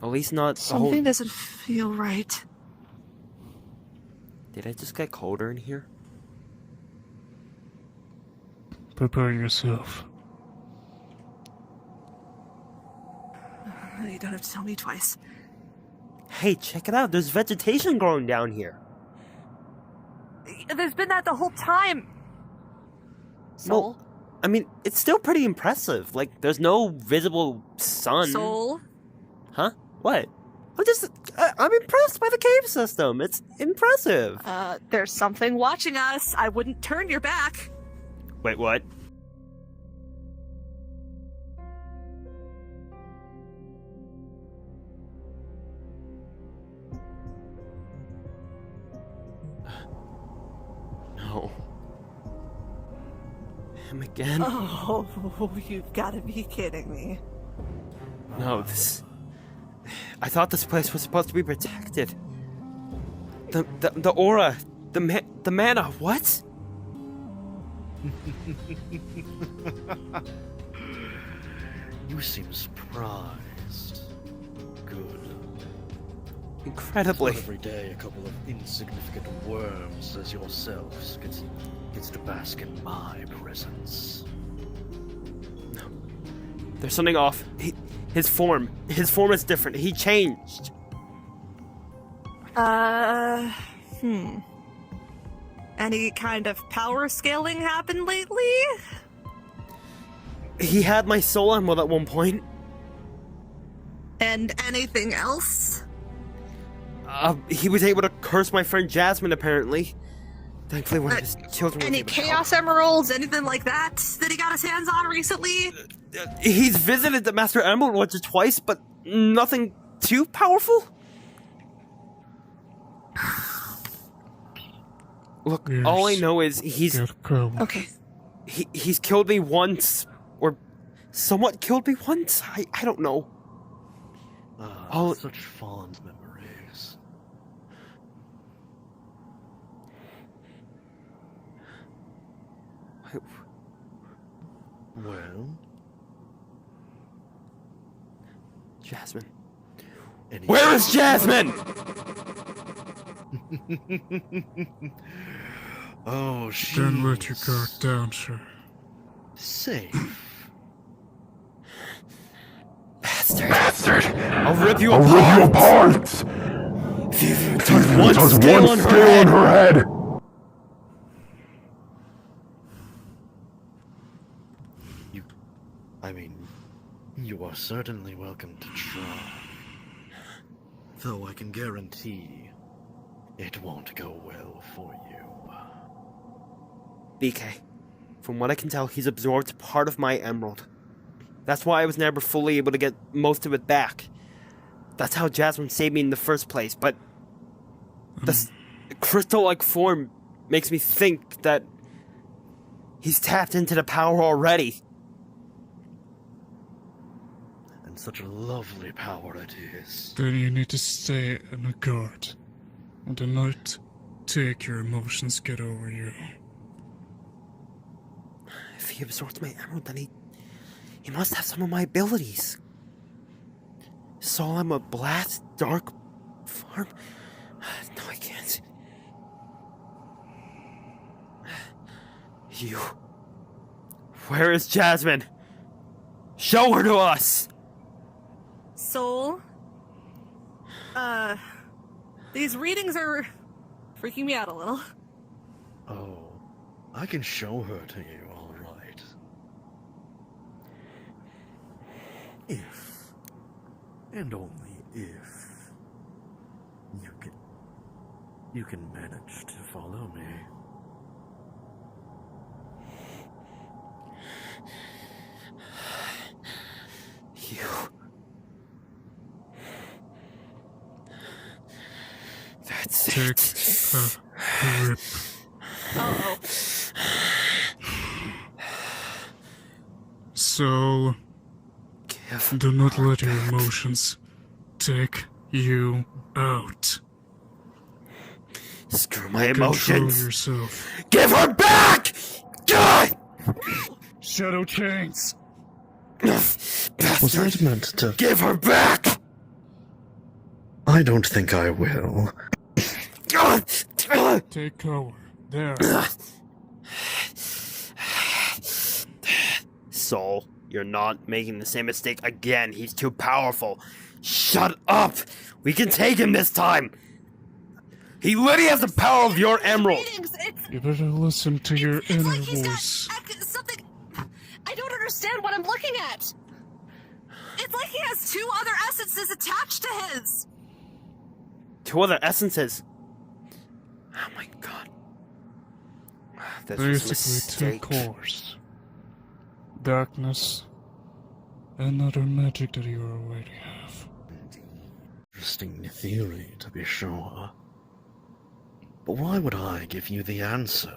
At least not the Something whole... doesn't feel right. Did I just get colder in here? Prepare yourself. You don't have to tell me twice. Hey, check it out. There's vegetation growing down here. There's been that the whole time. Soul? Well, I mean, it's still pretty impressive. Like, there's no visible sun. Soul? Huh? What? I'm impressed by the cave system. It's impressive. There's something watching us. I wouldn't turn your back. Wait, what? No. Him again? Oh, you've got to be kidding me. No, I thought this place was supposed to be protected. The aura, the mana, what? You seem surprised. Good. Incredibly. Not every day a couple of insignificant worms as yourselves gets to bask in my presence. There's something off. His form is different. He changed. Any kind of power scaling happened lately? He had my soul emerald at one point. And anything else? He was able to curse my friend Jasmine, apparently. Thankfully, one of his children was Any able to help. chaos emeralds? Anything like that he got his hands on recently? He's visited the Master Emerald once or twice, but nothing too powerful? Look, all I Yes. know is Get going. Okay. he's killed me once, or somewhat killed me once. I don't know. Ah, such fond memories. Well, Jasmine. any- Where is Jasmine? Oh, she's Don't let your guard down, sir. safe. Bastard. I'll rip you I'll apart. rip you apart! If you even If touch you one touch scale one on her scale head. on her head! I mean, you are certainly welcome to try. Though I can guarantee it won't go well for you. BK, from what I can tell, he's absorbed part of my emerald. That's why I was never fully able to get most of it back. That's how Jasmine saved me in the first place, but this crystal-like form makes me think that he's tapped into the power already. And such a lovely power it is. Then you need to stay on the guard. And do not take your emotions get over you. If he absorbs my emerald, then he must have some of my abilities. So I'm a blast dark farm? No, I can't. You. Where is Jasmine? Show her to us! Soul. These readings are freaking me out a little. Oh, I can show her to you, all right. If, and only if, you can manage to follow me. You. That's Take it. a grip. Uh-oh. So, Give do not her let your back. emotions take you out. Screw my Control emotions. yourself. Give her back! God! Shadow chains! Was Bastard. that meant to? Give her back! I don't think I will. Take cover. There. Soul, you're not making the same mistake again. He's too powerful. Shut up! We can take him this time! He literally has the power of your emerald! Readings, You better listen to your it's inner like he's voice. got something. I don't understand what I'm looking at. It's like he has two other essences attached to his. Two other essences. Oh my god. This was a Basically, two mistake. cores. Darkness. And other magic that you already have. Interesting theory, to be sure. But why would I give you the answer?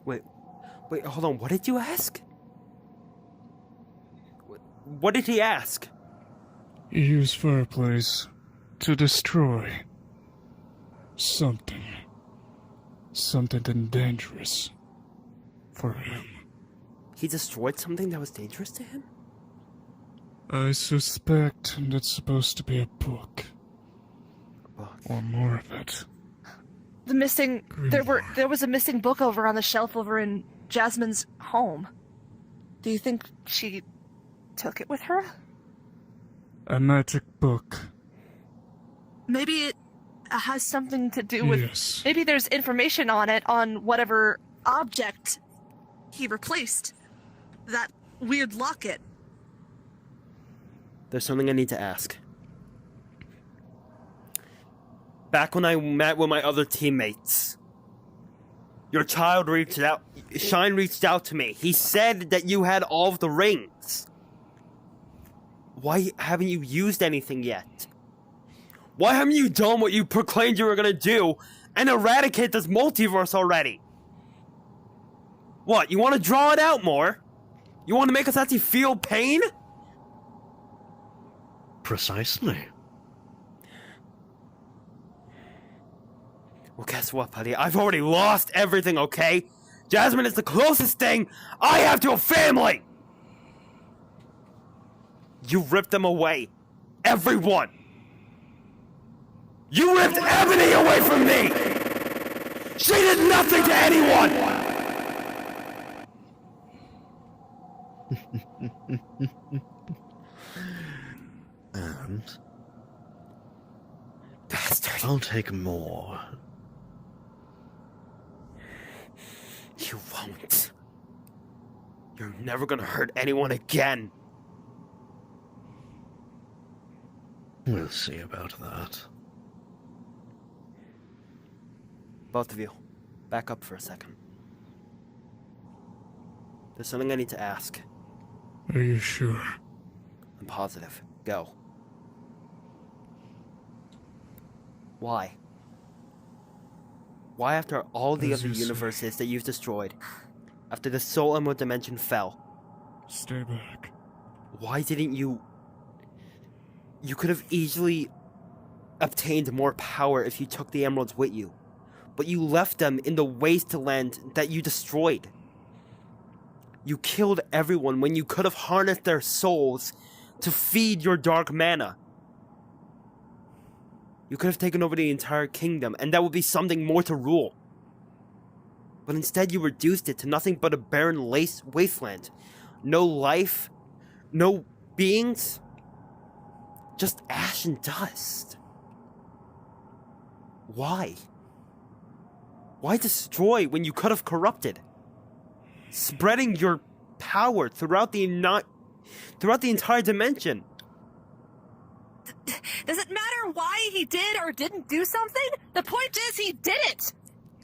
Wait, hold on. What did you ask? What did he ask? You use fireplace to destroy something. Something dangerous for him. He destroyed something that was dangerous to him? I suspect that's supposed to be a book. Well, Or more of it. The missing. There was a missing book over on the shelf over in Jasmine's home. Do you think she took it with her? A magic book. Maybe it has something to do with. Yes. Maybe there's information on it on whatever object he replaced. That weird locket. there's something I need to ask. Back when I met with my other teammates, your child reached out. Shine reached out to me. He said that you had all of the rings. Why haven't you used anything yet? Why haven't you done what you proclaimed you were gonna do and eradicate this multiverse already? What, you want to draw it out more? You want to make us actually feel pain? Precisely. Well, guess what, buddy? I've already lost everything, okay? Jasmine is the closest thing I have to a family! You ripped them away. Everyone! You ripped Ebony away from me! She did nothing to anyone! And Bastard. I'll take more. You won't. You're never gonna hurt anyone again. We'll see about that. Both of you, back up for a second. There's something I need to ask. Are you sure? I'm positive. Go. Why? Why, after all the As other you say. universes that you've destroyed, after the soul emerald dimension fell, Stay back. why didn't you... You could have easily obtained more power if you took the emeralds with you, but you left them in the wasteland that you destroyed. You killed everyone when you could have harnessed their souls to feed your dark mana. You could have taken over the entire kingdom, and that would be something more to rule. But instead you reduced it to nothing but a barren wasteland. No life, no beings, just ash and dust. Why? Why destroy when you could have corrupted? Spreading your power throughout the entire dimension. Does it matter why he did or didn't do something? The point is he did it!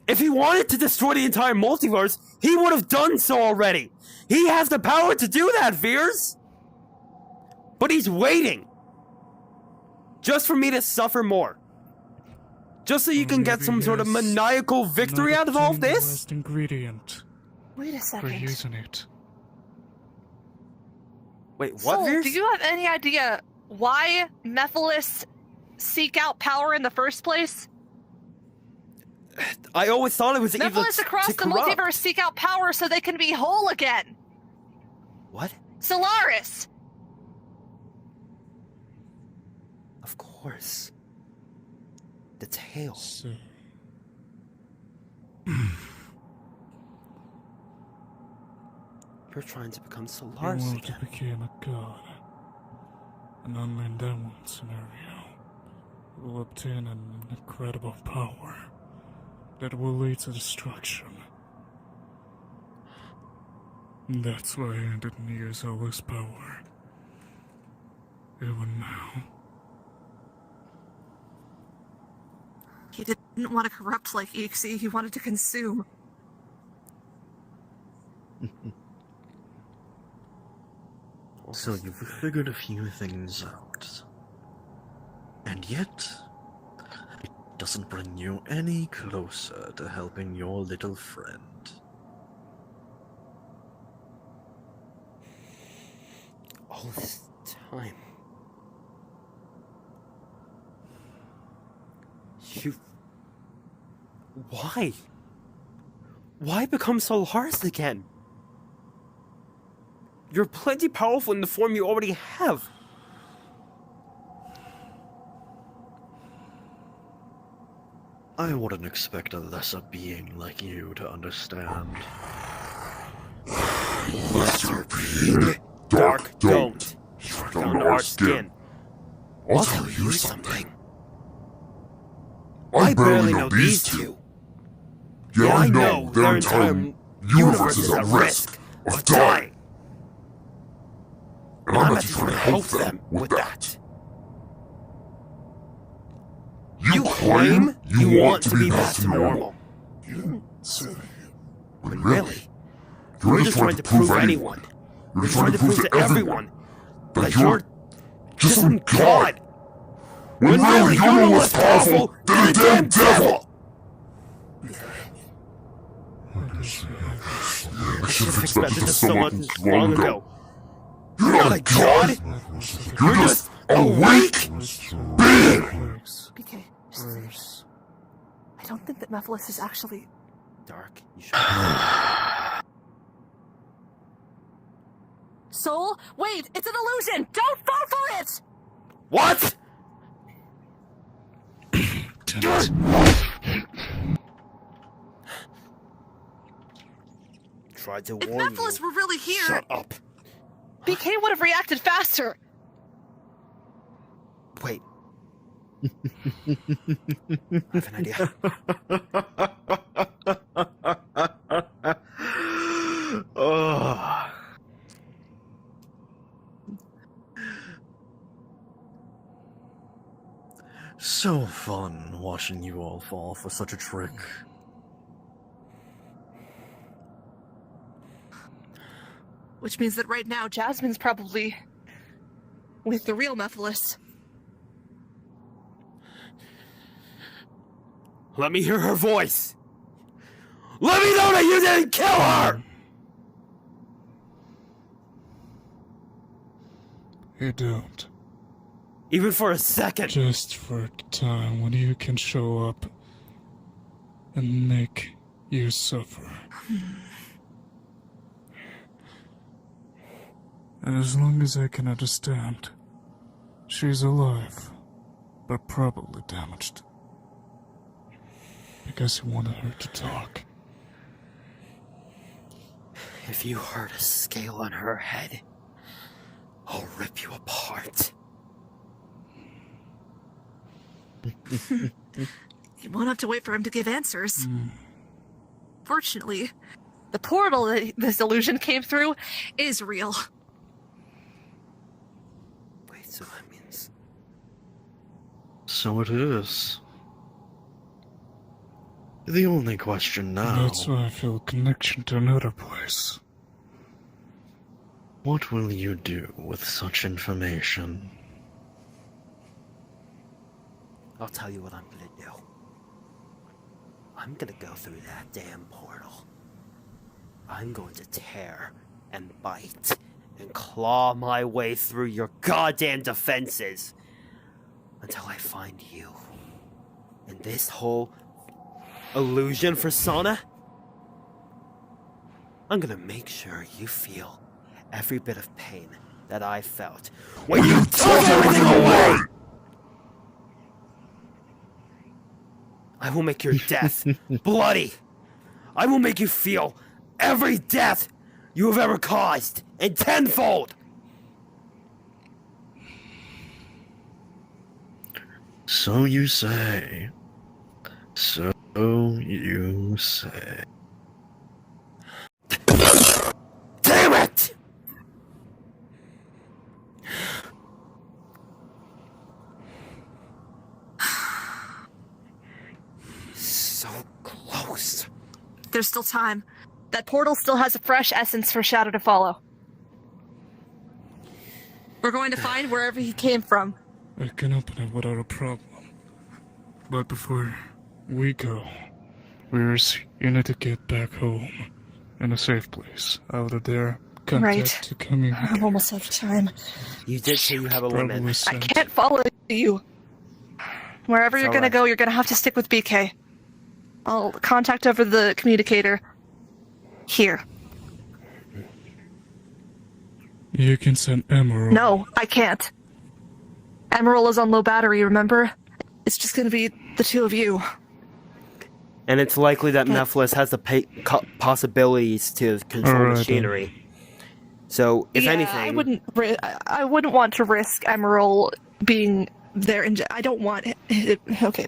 If he wanted to destroy the entire multiverse, he would have done so already. He has the power to do that, Veers. But he's waiting. Just for me to suffer more. Just so you can get some sort of maniacal victory out of all of this? Last ingredient Wait a for second. using it. Wait, what, Soul, Veers? do you have any idea why Mephilis seek out power in the first place? I always thought it was evil Mephilis across to the corrupt. multiverse seek out power so they can be whole again. What? Solaris! Of course. The tail. So, You're trying to become you Solaris want to again. become a god. And only in that one scenario, you will obtain an incredible power that will lead to destruction. That's why I didn't use all this power. Even now. He didn't want to corrupt like Ixie, he wanted to consume. So you've figured a few things out. And yet, it doesn't bring you any closer to helping your little friend. All this time. You... Why? Why become Solaris again? You're plenty powerful in the form you already have. I wouldn't expect a lesser being like you to understand. Lesser being. Dark don't. Strike under our skin. I'll tell you something. I barely know these two. Yeah, I know their entire universe is at risk of dying. And I'm actually trying to help them with that. You claim you want to be back to normal. You say, when really, you're just trying to prove anyone. You're trying to prove to everyone that you're just some god. When really you're no less powerful than a damn devil! I should have expected this so much long ago. You're not a god! You're just a weak being! BK, I don't think that Mephilis is actually... Dark, you should. Soul? Wait, it's an illusion! Don't fall for it! What? Tried to If warn Mephilis you. were really here, Shut up. BK would have reacted faster. Wait. I have an idea. Oh. So fun watching you all fall for such a trick. Which means that right now, Jasmine's probably with the real Mephilis. Let me hear her voice. Let me know that you didn't kill her! You don't. Even for a second. Just for a time when you can show up and make you suffer. And as long as I can understand, she's alive, but probably damaged. Because you wanted her to talk. If you hurt a scale on her head, I'll rip you apart. You won't have to wait for him to give answers. Fortunately, the portal that this illusion came through is real. Wait, so that means... So it is. The only question now... That's why I feel a connection to another place. What will you do with such information? I'll tell you what I'm gonna do. I'm gonna go through that damn portal. I'm going to tear and bite and claw my way through your goddamn defenses until I find you. And this whole illusion persona, I'm gonna make sure you feel every bit of pain that I felt when you took everything away! I will make your death bloody. I will make you feel every death you have ever caused, and tenfold. So you say. So you say. Damn it! So close. There's still time. That portal still has a fresh essence for Shadow to follow. We're going to find wherever he came from. I can open it without a problem. But before we go, Rears, you need to get back home. In a safe place. Out of there, contact Right. to communicate. I'm almost out of time. You did say you have a Probably limit. I sent. can't follow you. Wherever you're all gonna right. go, you're gonna have to stick with BK. I'll contact over the communicator. Here. You can send Emerald. No, I can't. Emerald is on low battery, remember? It's just gonna be the two of you. And it's likely that Mephilis has the possibilities to control Alright, machinery. So, if Yeah, anything... I wouldn't want to risk Emerald being there. I don't want it. Okay,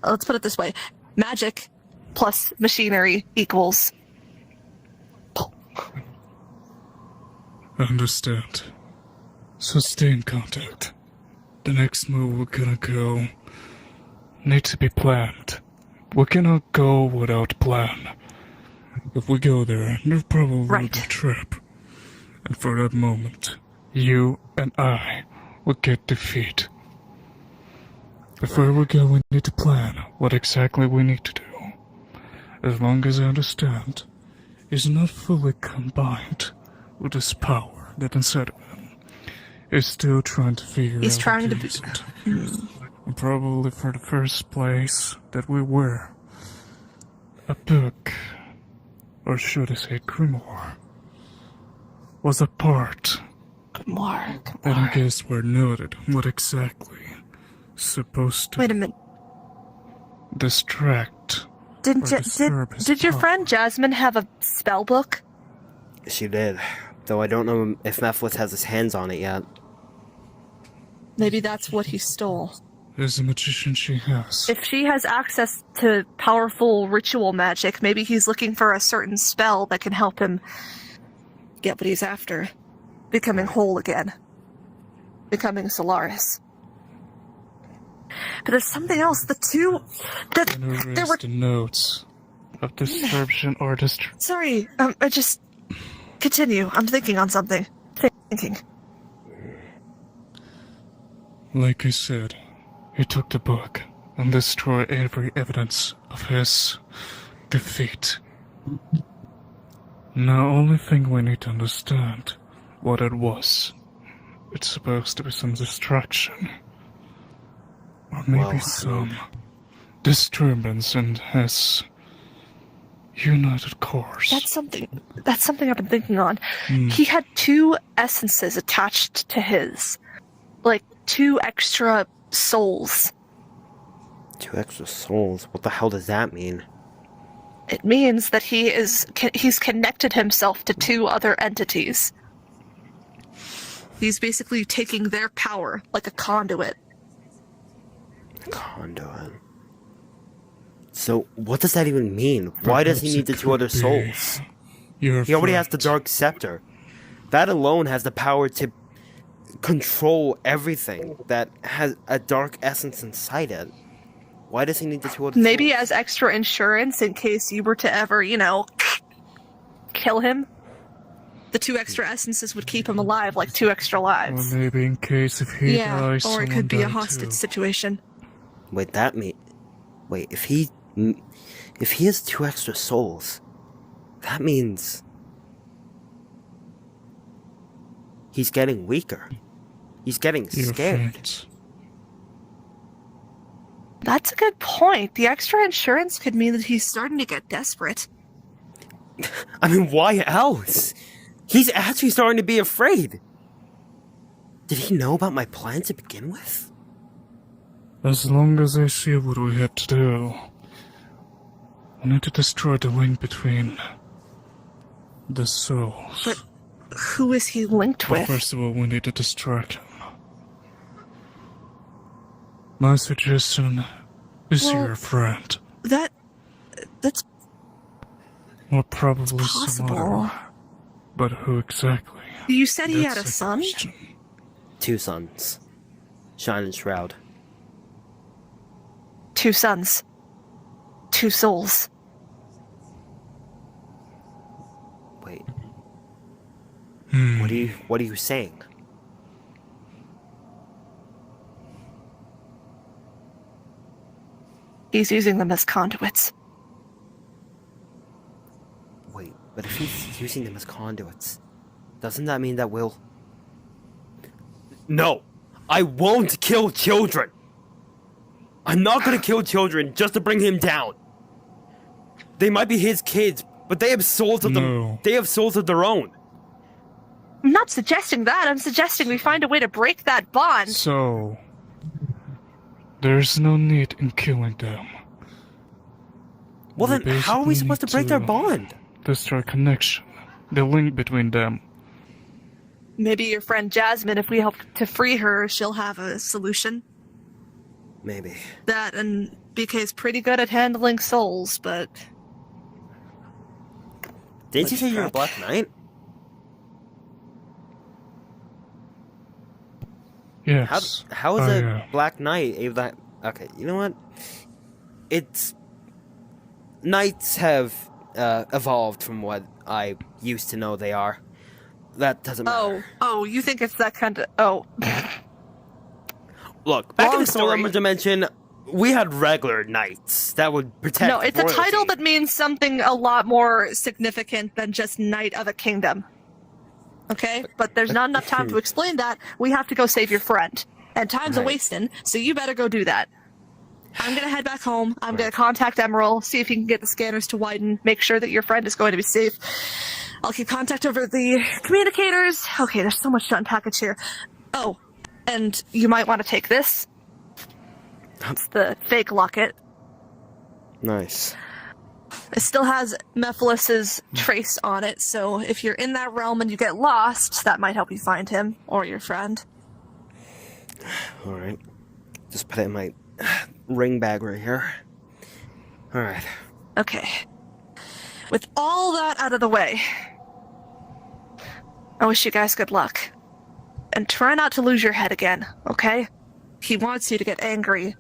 let's put it this way: magic plus machinery equals. I understand. So stay in contact. The next move we're gonna go needs to be planned. We cannot go without plan. If we go there probably will be Right. a trap. And for that moment, you and I will get defeat. Before we go, we need to plan what exactly we need to do. As long as I understand, he's not fully combined with his power that inside of him. He's still trying to figure He's out trying how to to be- use it. And probably for the first place that we were. A book, or should I say grimoire, was a part Mark. that I guess were noted what exactly supposed to Wait a minute. distract or Did disturb his your power. friend Jasmine have a spell book? She did. Though I don't know if Mephilis has his hands on it yet. Maybe that's what he stole. As a magician she has. If she has access to powerful ritual magic, maybe he's looking for a certain spell that can help him get what he's after. Becoming whole again. Becoming Solaris. But there's something else. The two... And there erase were... the notes of disruption or Sorry, I just... Continue. I'm thinking on something. Thinking. Like I said, he took the book and destroyed every evidence of his defeat. Now, only thing we need to understand what it was. It's supposed to be some distraction. Or maybe Well, some disturbance in his united course. That's something I've been thinking on. He had two essences attached to his. Like, two extra souls. 2 extra souls? What the hell does that mean? It means that he's connected himself to two other entities. He's basically taking their power like a conduit. Conduit. So, what does that even mean? Why does he Perhaps need the it 2 other could be souls? your He already has the friend. Dark Scepter. That alone has the power to control everything that has a dark essence inside it. Why does he need the 2 other Maybe souls? as extra insurance in case you were to ever, kill him. The 2 extra essences would keep him alive like 2 extra Or lives. maybe in case if he dies, or it someone could be a died hostage too. situation. Wait, if he has 2 extra souls, that means he's getting weaker. He's getting Your scared. friends. That's a good point. The extra insurance could mean that he's starting to get desperate. I mean, why else? He's actually starting to be afraid. Did he know about my plan to begin with? As long as I see what we have to do, we need to destroy the link between the souls. But who is he linked But with? first of all, we need to distract him. My suggestion is Well- your friend, That's or probably some possible. other. But who exactly? You said he had a That's the son? question. 2 sons. Shine and Shroud. 2 sons. 2 souls. Wait, Hmm. what are you saying? He's using them as conduits. Wait, but if he's using them as conduits, doesn't that mean that we'll... No! I won't kill children! I'm not gonna kill children just to bring him down! They might be his kids, but they have souls of No. they have souls of their own. I'm not suggesting that. I'm suggesting we find a way to break that bond. So, there's no need in killing them. Well We then, how are we basically supposed to need break their to- bond? Destroy connection, the link between them. Maybe your friend Jasmine, if we help to free her, she'll have a solution. Maybe. That and BK's pretty good at handling souls, but Didn't you say you're a crap. Black Knight? Yes. How is I, a Black Knight able to... Okay, you know what? It's... Knights have evolved from what I used to know they are. That doesn't matter. oh, you think it's that kind of Look, back in Long the Soul story. Emerald dimension, we had regular knights that would protect. No, it's a title royalty. that means something a lot more significant than just Knight of a Kingdom. Okay? But there's not enough time to explain that. We have to go save your friend. And time's a Right. wasting, so you better go do that. I'm gonna head back home. I'm gonna contact Emerald, see if he can get the scanners to widen, make sure that your friend is going to be safe. I'll keep contact over the communicators. Okay, there's so much to unpackage here. Oh, and you might want to take this. It's the fake locket. Nice. It still has Mephilis's trace on it, so if you're in that realm and you get lost, that might help you find him or your friend. All right. Just put it in my ring bag right here. All right. Okay. With all that out of the way, I wish you guys good luck. And try not to lose your head again, okay? He wants you to get angry.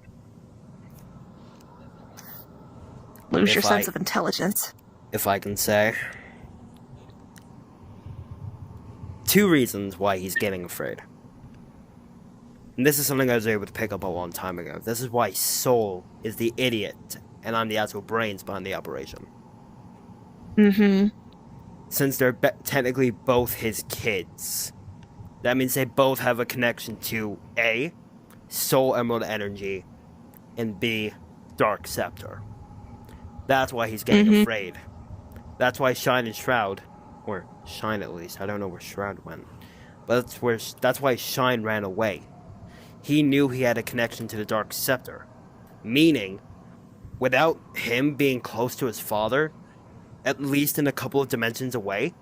Lose If your sense I- of intelligence. If I can say. 2 reasons why he's getting afraid. And this is something I was able to pick up a long time ago. This is why Soul is the idiot, and I'm the actual brains behind the operation. Mm-hmm. Since they're technically both his kids, that means they both have a connection to A, Soul Emerald Energy, and B, Dark Scepter. That's why he's getting afraid. That's why Shine and Shroud, or Shine at least, I don't know where Shroud went, but that's why Shine ran away. He knew he had a connection to the Dark Scepter, meaning, without him being close to his father, at least in a couple of dimensions away,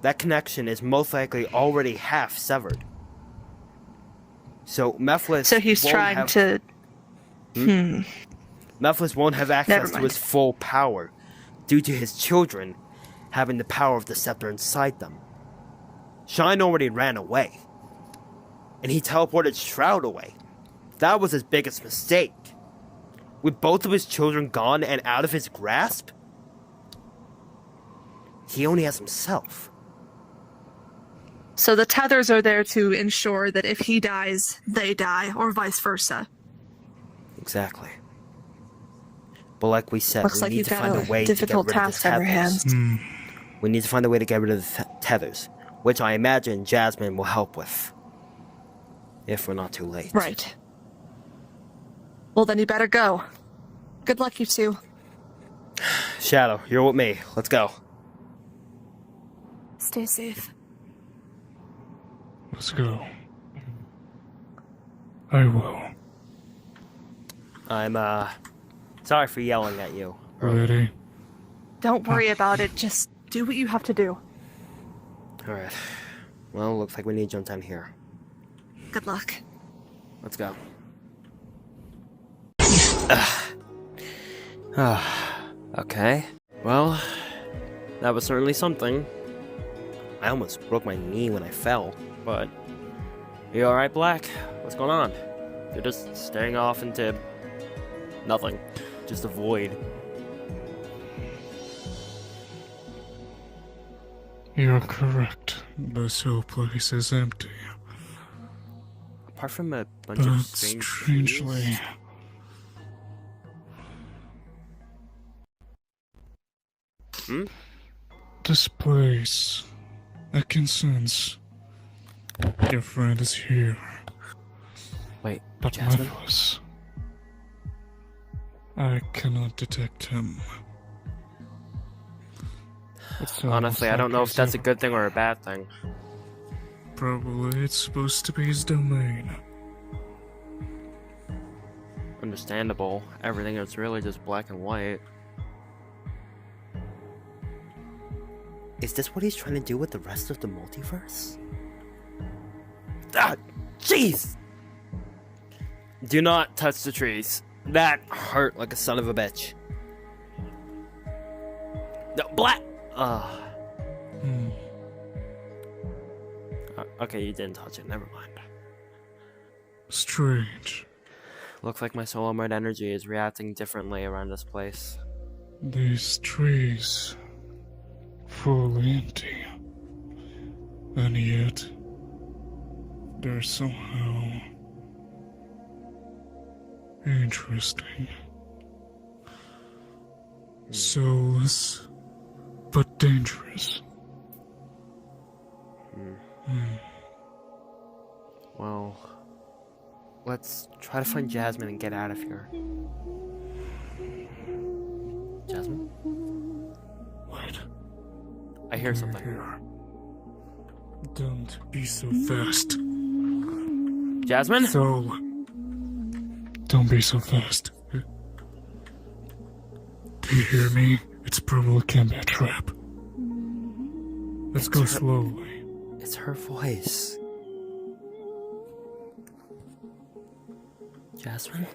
that connection is most likely already half severed. So Mephilis So he's won't trying have, to... Mephilis won't have Never access to mind. his full power due to his children having the power of the scepter inside them. Shine already ran away, and he teleported Shroud away. That was his biggest mistake. With both of his children gone and out of his grasp, he only has himself. So the tethers are there to ensure that if he dies, they die, or vice versa. Exactly. But like we said, Looks we like need you've to got find a a way to get difficult rid of the task on your tethers. hands. We need to find a way to get rid of the tethers, which I imagine Jasmine will help with. If we're not too late. Right. Well, then you better go. Good luck, you two. Shadow, you're with me. Let's go. Stay safe. Let's go. I will. I'm, sorry for yelling at you. Ready? Don't worry about it. Just do what you have to do. Alright. Well, looks like we need to jump down here. Good luck. Let's go. Okay. Well, that was certainly something. I almost broke my knee when I fell, but... You alright, Black? What's going on? You're just staring off into... nothing. Just a void. You're correct. This whole place is empty. Apart from a bunch But of strange strangely, trees. this place, I can sense your friend is here. Wait, But Jasmine? Mephilis, I cannot detect him. It's Honestly, I almost don't know like if that's a he's good thing or a bad thing. Probably it's supposed to be his domain. Understandable. Everything is really just black and white. Is this what he's trying to do with the rest of the multiverse? Ah, jeez! Do not touch the trees. That hurt like a son of a bitch. No, black! Okay, you didn't touch it. Never mind. Strange. Looks like my soul emerald energy is reacting differently around this place. These trees, fully empty. And yet, They're somehow interesting. Soulless, but dangerous. Well, let's try to find Jasmine and get out of here. Jasmine? Wait. I hear something. Here. Don't be so fast. Jasmine? Soul. Don't be so fast. Do you hear me? It's probably can be a trap. Let's go slowly. It's her voice. Jasmine?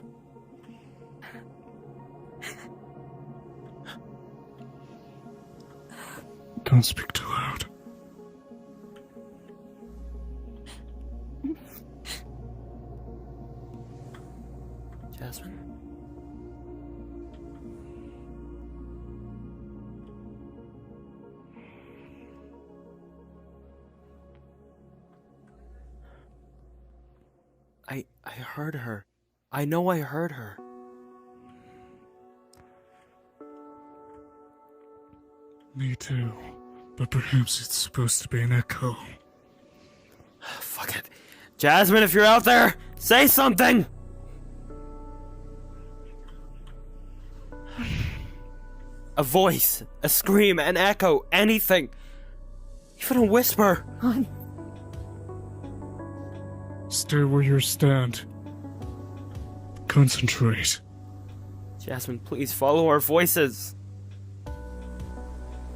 Don't speak too loud. Jasmine? I heard her. I know I heard her. Me too. But perhaps it's supposed to be an echo. Fuck it. Jasmine, if you're out there, say something! A voice, a scream, an echo, anything. Even a whisper. Stay where you stand. Concentrate. Jasmine, please follow our voices.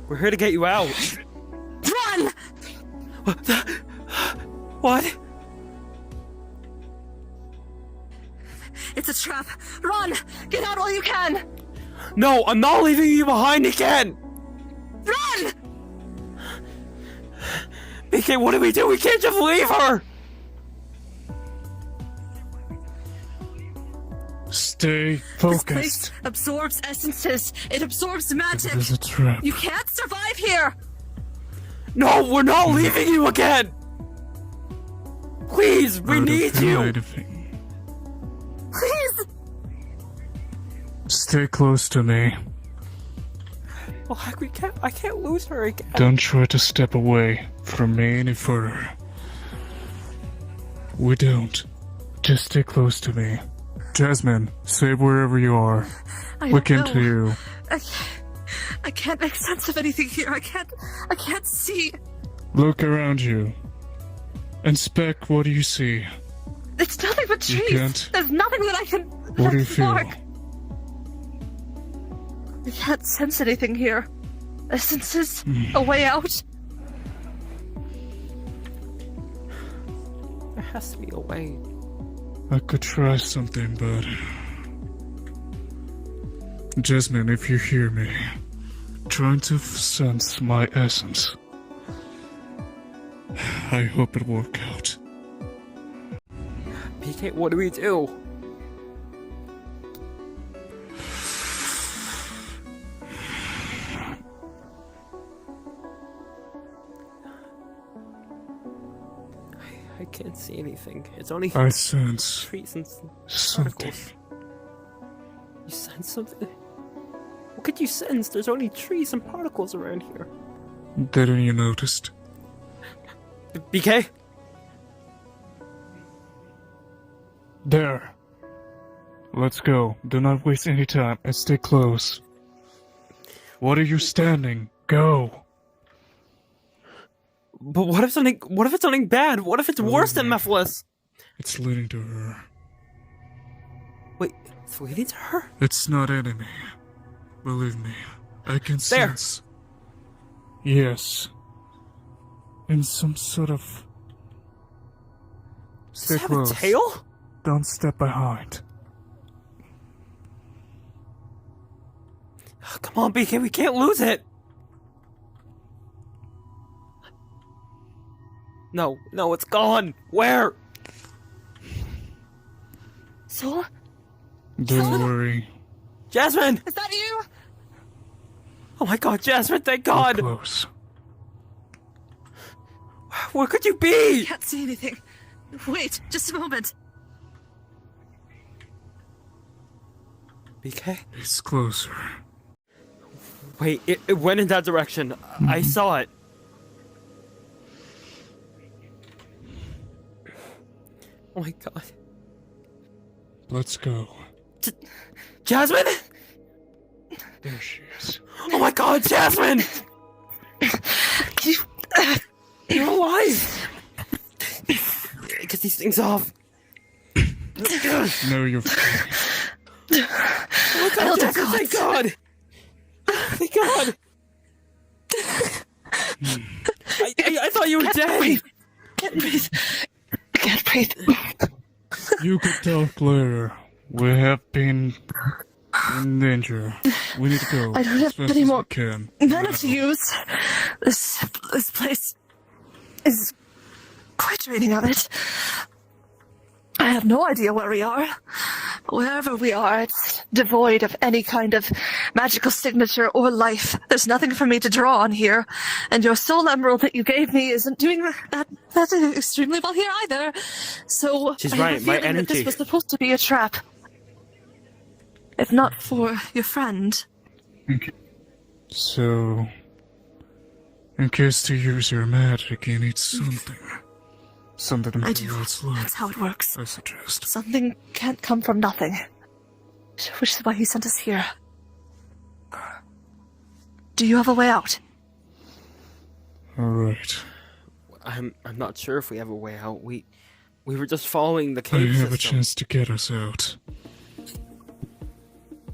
We're here to get you out. Run! What? It's a trap. Run! Get out while you can! No, I'm not leaving you behind again! Run! BK, what do? We can't just leave her! Stay This focused. place absorbs essences. It absorbs magic. It is a trap. You can't survive here! No, we're not leaving you again! Please, we I don't need feel you! anything. Please! Stay close to me. Well, I can't lose her again. Don't try to step away from me any further. We don't. Just stay close to me. Jasmine, stay wherever you are. I We don't can know. hear you. I can't make sense of anything here. I can't see. Look around you. Inspect what you see. It's nothing but You trees. can't- There's nothing that I can. What do you that's feel? dark. I can't sense anything here. Essences? A way out? There has to be a way. I could try something, but... Jasmine, if you hear me, trying to sense my essence. I hope it work out. PK, what do we do? I can't see anything. It's only I sense trees and something. particles. You sense something? What could you sense? There's only trees and particles around here. Didn't you notice? BK? There. Let's go. Do not waste any time and stay close. What are you standing? Go. But what if it's something bad? What if it's worse than Mephilis? It's leading to her. Wait, it's leading to her? It's not enemy. Believe me. I can There. sense. Yes. In some sort of... Does Stay it have close. a tail? Don't step behind. Oh, come on, BK, we can't lose it. No, it's gone. Where? Soul? Don't worry. Jasmine! Is that you? Oh my god, Jasmine, thank We're God! close. Where could you be? Can't see anything. Wait, just a moment. BK? It's closer. Wait, it went in that direction. I saw it. Oh my god. Let's go. Jasmine? There she is. Oh my god, Jasmine! You're alive! Get these things off. No, you're fine. Oh my god, Jasmine, thank god! Thank god! I thought you were dead! Can't breathe. Can't breathe. You could talk later. We have been in danger. We need to go. I don't have as fast any as more we can. mana to use. This place is quite draining of it. I have no idea where we are. Wherever we are, it's devoid of any kind of magical signature or life. There's nothing for me to draw on here. And your soul emerald that you gave me isn't doing that extremely well here either. So She's I have a right, my feeling that this energy. was supposed to be a trap. If not for your friend. Okay. So, in case to use your magic, you need something. Something I to do. its life, That's how it works. I suggest. Something can't come from nothing. Which is why he sent us here. Do you have a way out? Alright. I'm not sure if we have a way out. We were just following the I cave have a system. chance to get us out.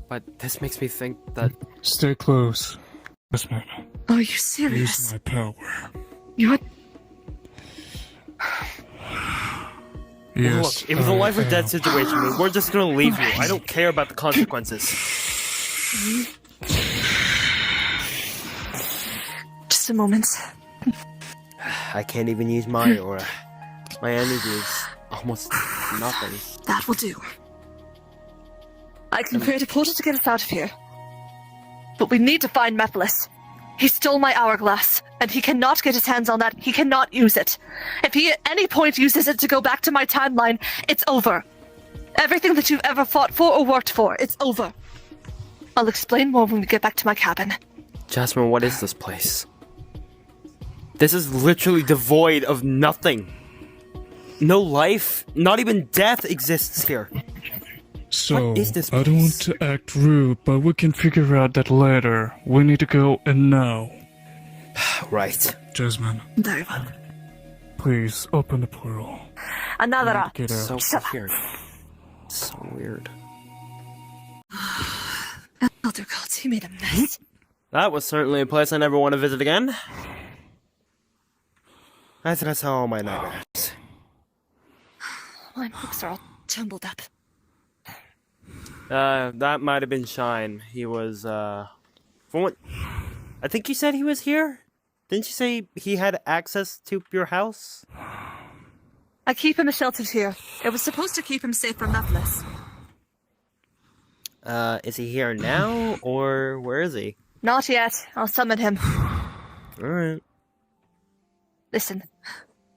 But this makes me think that Stay close. Jasmine, Are you use serious? my power. You're... Yes, look, it was a I life or death am. situation. We're just gonna leave you. I don't care about the consequences. Just a moment. I can't even use my aura. My energy is almost nothing. That will do. I can create a portal to get us out of here. But we need to find Mephilis. He stole my hourglass, and he cannot get his hands on that. He cannot use it. If he at any point uses it to go back to my timeline, it's over. Everything that you've ever fought for or worked for, it's over. I'll explain more when we get back to my cabin. Jasmine, what is this place? This is literally devoid of nothing. No life, not even death exists here. So, What is this I don't want place? to act rude, but we can figure out that later. We need to go and now. Right. Jasmine, Very well. please open the portal. Another. Get out. So weird. So weird. Elder gods, he made a mess. That was certainly a place I never want to visit again. I think I saw all my nightmares. My books are all tumbled up. That might have been Shine. He was, for what? I think you said he was here? Didn't you say he had access to your house? I keep him sheltered here. It was supposed to keep him safe from Mephilis. Is he here now, or where is he? Not yet. I'll summon him. Alright. Listen,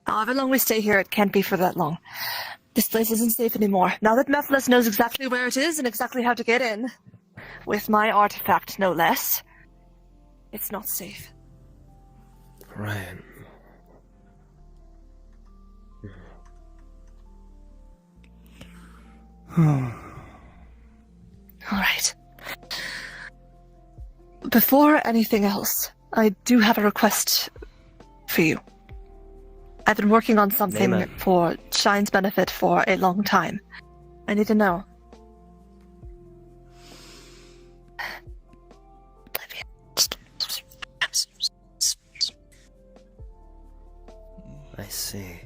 however long we stay here, it can't be for that long. This place isn't safe anymore. Now that Mephilis knows exactly where it is and exactly how to get in, with my artifact, no less, it's not safe. Right. All right. Before anything else, I do have a request for you. I've been working on something Amen. for Shine's benefit for a long time. I need to know. I see.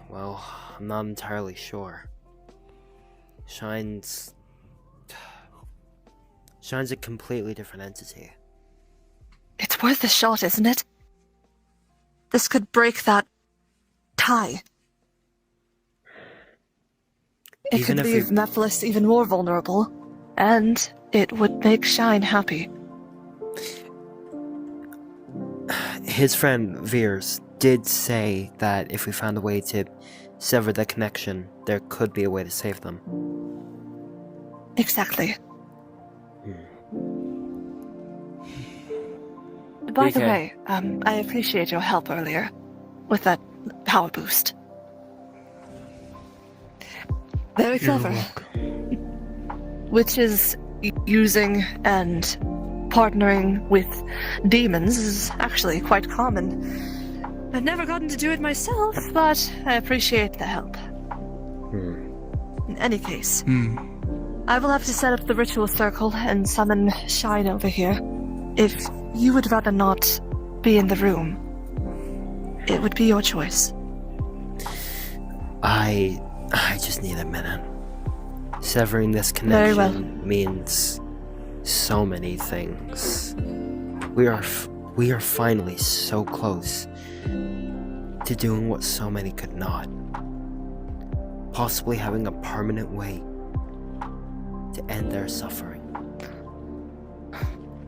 Well, I'm not entirely sure. Shine's a completely different entity. It's worth a shot, isn't it? This could break that tie. It Even could if leave we- Mephilis even more vulnerable, and it would make Shine happy. his friend Veers did say that if we found a way to sever the connection, there could be a way to save them. Exactly. By the Okay. way, I appreciate your help earlier with that power boost. Very You're clever. welcome. Which is using and partnering with demons is actually quite common. I've never gotten to do it myself, but I appreciate the help. In any case, I will have to set up the ritual circle and summon Shine over here. If you would rather not be in the room, it would be your choice. I just need a minute. Severing this Very well. connection means so many things. We are finally so close to doing what so many could not. Possibly having a permanent way to end their suffering.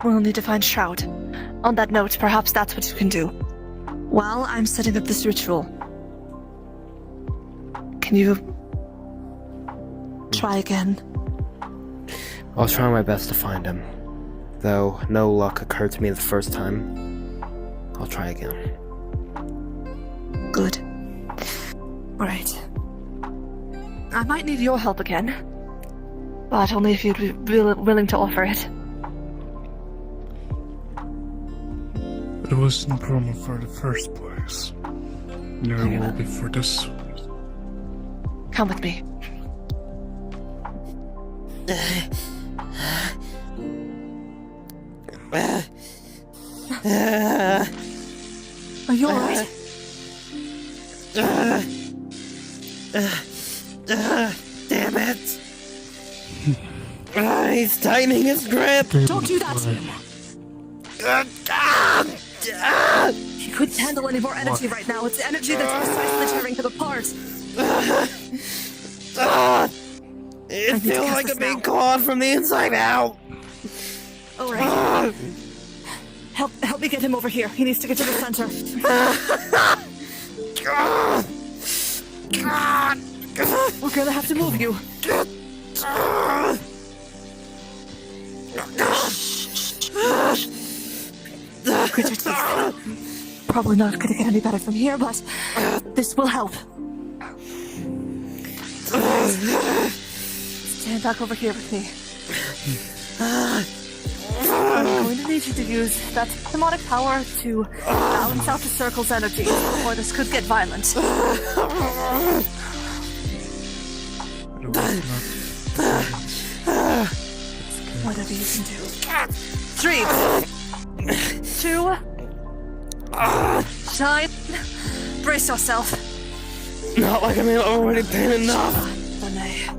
We'll need to find Shroud. On that note, perhaps that's what you can do. While I'm setting up this ritual, can you try again? I'll try my best to find him. Though no luck occurred to me the first time, I'll try again. Good. Alright. I might need your help again, but only if you'd be willing to offer it. It wasn't promo for the first place. Never will be for this. Come with me. Are you alright? Damn it! He's tightening his grip! Don't do that! He couldn't handle any more energy right now. It's energy that's precisely tearing him apart. It to feels cast like a I'm being spell. clawed from the inside out! Alright. Help me get him over here. He needs to get to the center. We're gonna have to move you. Grit your teeth. Probably not gonna get any better from here, but this will help. Stand back over here with me. I'm going to need you to use that demonic power to balance out the circle's energy, or this could get violent. It was not. Whatever you can do. 3, 2, Shine. Brace yourself. Not like I'm in already pain enough! Danae.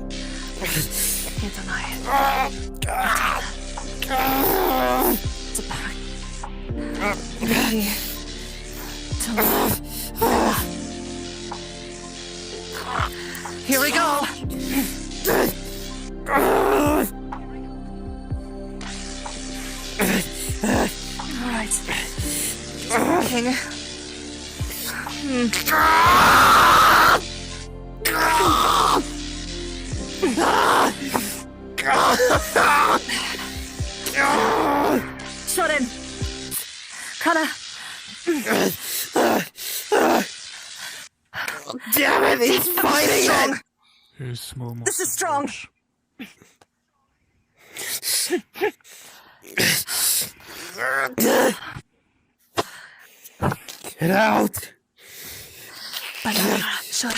Danae. Here we go. All right. King. Shut in. Kinda. Damn it, he's fighting Strong. it! His small This is strong. Get out! Banana. Shorei.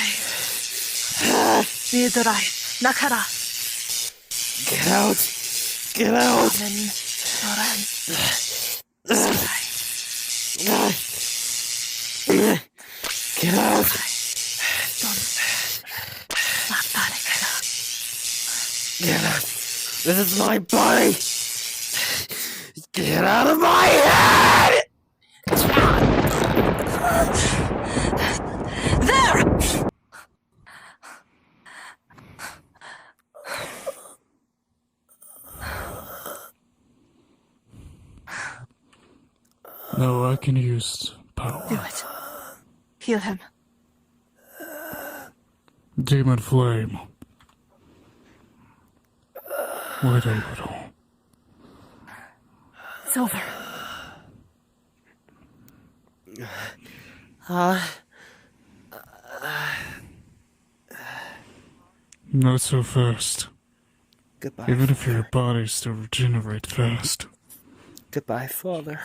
Nidorai. Nakara. Get out! Get out! Ramen. Shoren. Get out! Get out! This is my body! Get out of my head! There! Now I can use Do power. it. Heal him. Demon flame. Wait a little. It's over. Not so fast. Goodbye. Even if your body still regenerate fast. Goodbye, Father.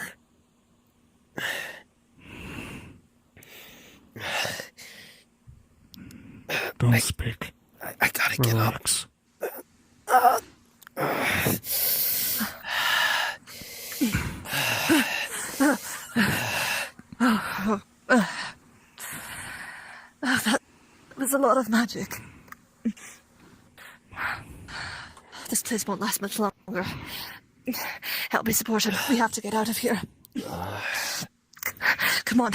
Don't speak. I gotta get up. Relax. That was a lot of magic. This place won't last much longer. Help me support him. We have to get out of here. Come on.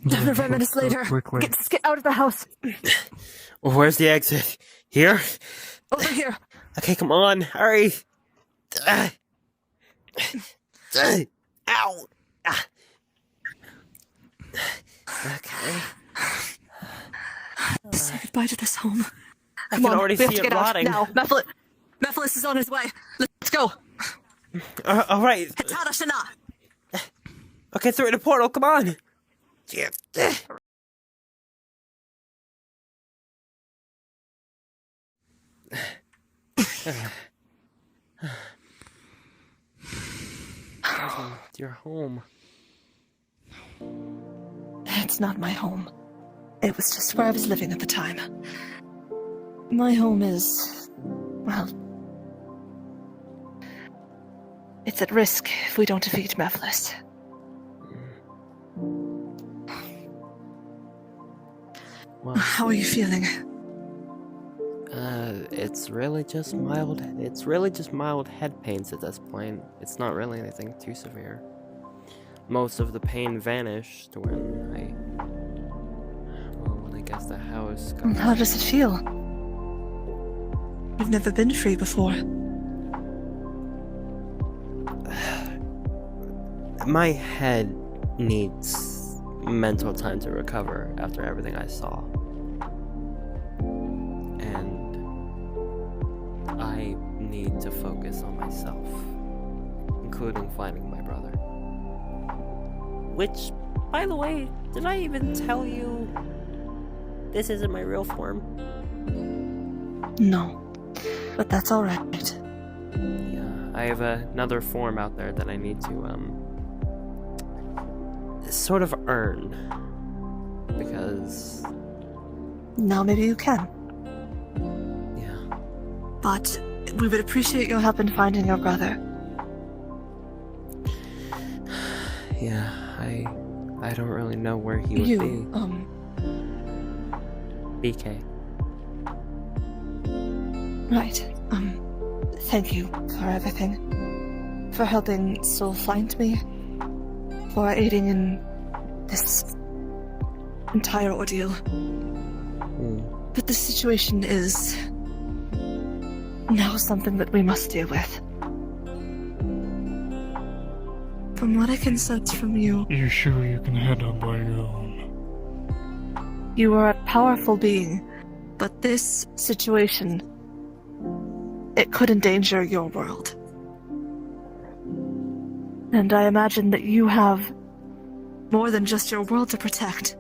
5 minutes later. Quickly. Just get out of the house. Where's the exit? Here? Over here. Okay, come on, hurry. Ow. Okay. Say goodbye to this home. I Come can on, already we have see to it get out rotting. now. Mephilis is on his way. Let's go. All right. Hatara Shana. Okay, through the portal. Come on. Jasmine, you're home. It's not my home. It was just where I was living at the time. My home is, well, it's at risk if we don't defeat Mephilis. Well, How are you feeling? it's really just mild head pains at this point. It's not really anything too severe. Most of the pain vanished when I guess the house got... How does it feel? You've never been free before. My head needs mental time to recover after everything I saw. And I need to focus on myself, including finding my brother. Which, by the way, did I even tell you this isn't my real form? No, but that's all right. Yeah, I have another form out there that I need to, sort of earn. Because, Now maybe you can. yeah. But we would appreciate your help in finding your brother. Yeah, I don't really know where he would be. BK. Right. Thank you for everything. For helping Soul find me. For aiding in this entire ordeal. But the situation is now something that we must deal with. From what I can sense from you, You sure you can handle by your own? you are a powerful being, but this situation, it could endanger your world. And I imagine that you have more than just your world to protect.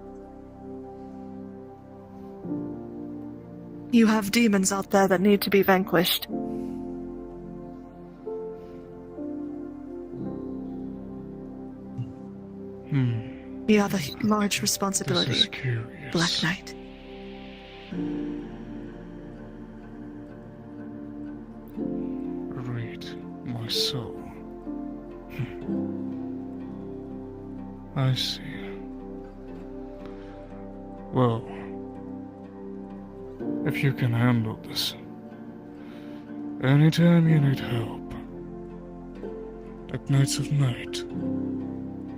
You have demons out there that need to be vanquished. You have a large This responsibility, is curious. Black Knight. Read my soul. I see. Well, if you can handle this, anytime you need help, the Knights of Night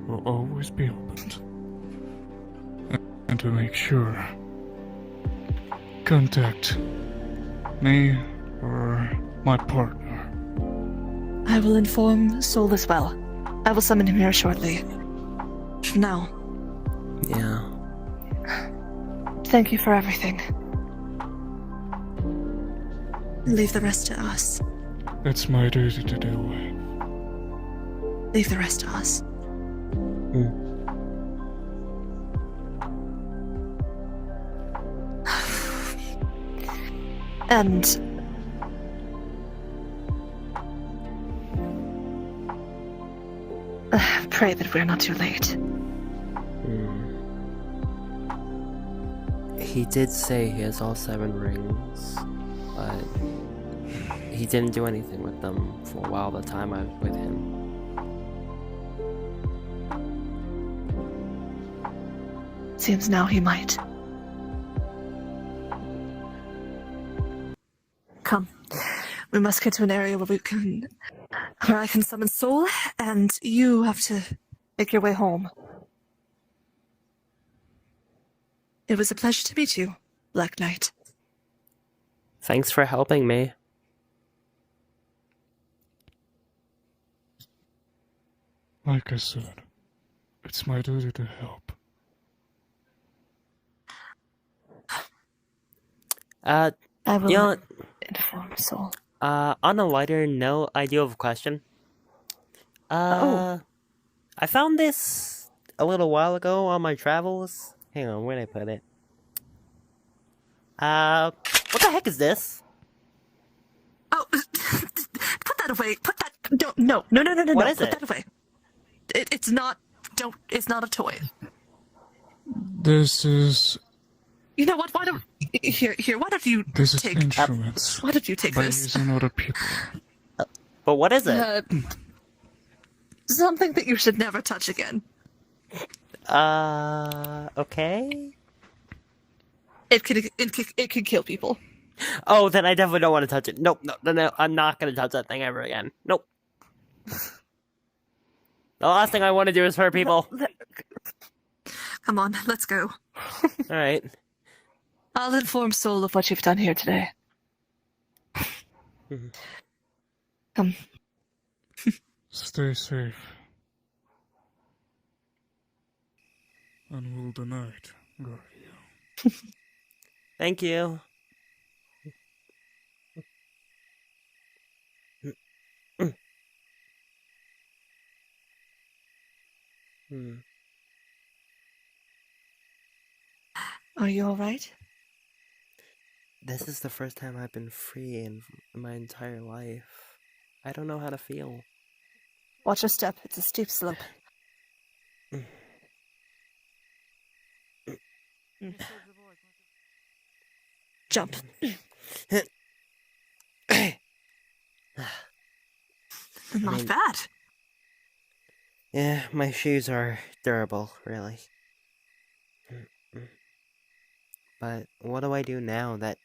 will always be opened. And to make sure, contact me or my partner. I will inform Soul as well. I will summon him here shortly. For now, Yeah. thank you for everything. Leave the rest to us. It's my duty to do it. Leave the rest to us. And pray that we're not too late. He did say he has all 7 rings, but he didn't do anything with them for a while the time I was with him. Seems now he might. Come. We must get to an area where I can summon Soul, and you have to make your way home. It was a pleasure to meet you, Black Knight. Thanks for helping me. Like I said, it's my duty to help. I will You know, inform Soul. on a lighter note, I do have a question. I found this a little while ago on my travels. Hang on, where'd I put it? What the heck is this? Oh, put that away. Put that. No. What is Put it? that away. It's not. Don't. It's not a toy. This is... You know what? Why don't here? Why don't you This is take? instruments. Why don't you take By this? using other people. But what is it? Something that you should never touch again. Okay. It could kill people. Oh, then I definitely don't want to touch it. Nope, no, I'm not gonna touch that thing ever again. Nope. The last thing I want to do is hurt people. Come on, let's go. Alright. I'll inform Soul of what you've done here today. Come. Stay safe. And will the night guide you. Thank you. Are you alright? This is the first time I've been free in my entire life. I don't know how to feel. Watch your step. It's a steep slope. Jump. Not bad. Yeah, my shoes are durable, really. But what do I do now that...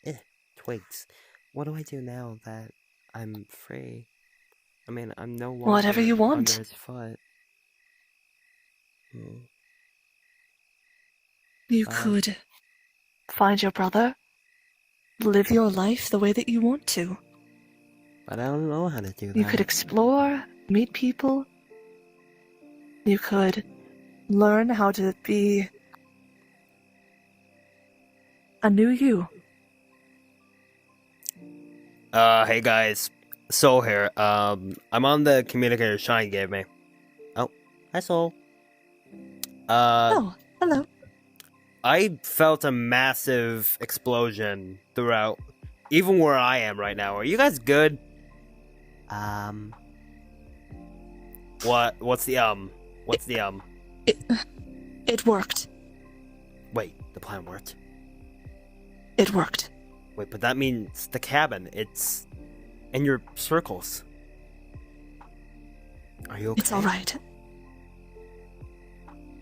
twigs. What do I do now that I'm free? I mean, I'm no longer Whatever you want. under his foot. You could find your brother, live your life the way that you want to. But I don't know how to do that. You could explore, meet people. You could learn how to be a new you. Hey guys. Soul here. I'm on the communicator Shine gave me. Oh, hi Soul. Oh, hello. I felt a massive explosion throughout, even where I am right now. Are you guys good? What's the It worked. Wait, the plan worked? It worked. Wait, but that means the cabin, it's in your circles. Are you okay? It's alright.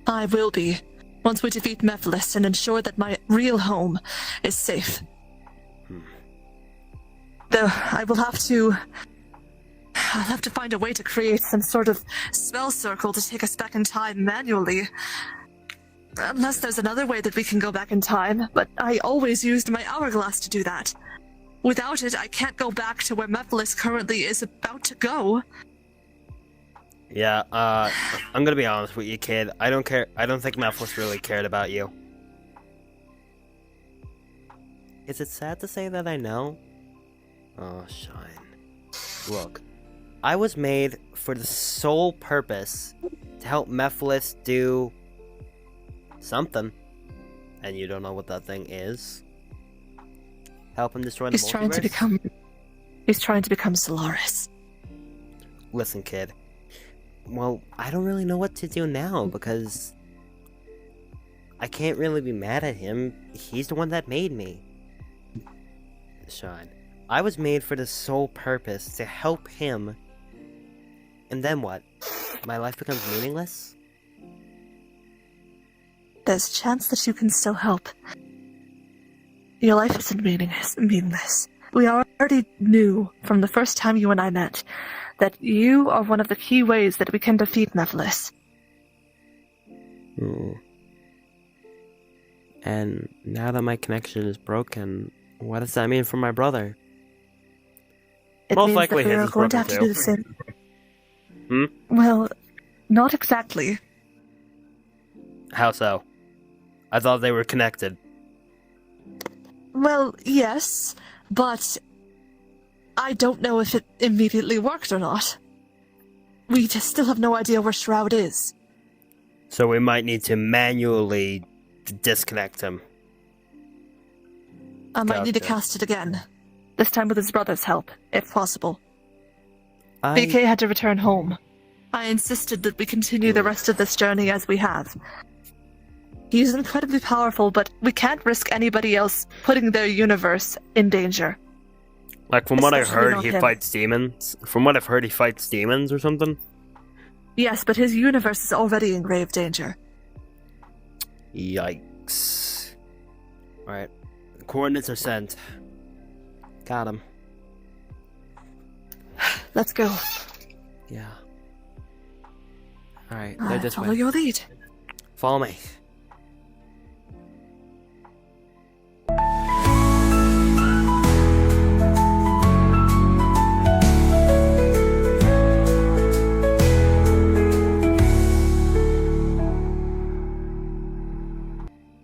I will be, once we defeat Mephilis and ensure that my real home is safe. Though I will have to... I'll have to find a way to create some sort of spell circle to take us back in time manually. Unless there's another way that we can go back in time, but I always used my hourglass to do that. Without it, I can't go back to where Mephilis currently is about to go. Yeah, I'm gonna be honest with you, kid. I don't care. I don't think Mephilis really cared about you. Is it sad to say that I know? Oh, Shine. Look, I was made for the sole purpose to help Mephilis do something. And you don't know what that thing is? Help him destroy the He's multiverse? He's trying to become Solaris. Listen, kid. Well, I don't really know what to do now, because I can't really be mad at him. He's the one that made me. Shine. I was made for the sole purpose to help him. And then what? My life becomes meaningless? There's a chance that you can still help. Your life isn't meaningless. We already knew from the first time you and I met that you are one of the key ways that we can defeat Mephilis. And now that my connection is broken, what does that mean for my brother? It Most means likely that we his are is going to have broken to do the same. Hmm? Well, not exactly. How so? I thought they were connected. Well, yes, but I don't know if it immediately worked or not. We just still have no idea where Shroud is. So we might need to manually disconnect him. I might need to Gotcha. cast it again. This time with his brother's help, if possible. I... BK had to return home. I insisted that we continue the rest of this journey as we have. He's incredibly powerful, but we can't risk anybody else putting their universe in danger. Like, from what I Especially heard, not he him. fights demons. From what I've heard, he fights demons or something. Yes, but his universe is already in grave danger. Yikes. Alright. Coordinates are sent. Got him. Let's go. Yeah. Alright, they're this Follow way. your lead. Follow me.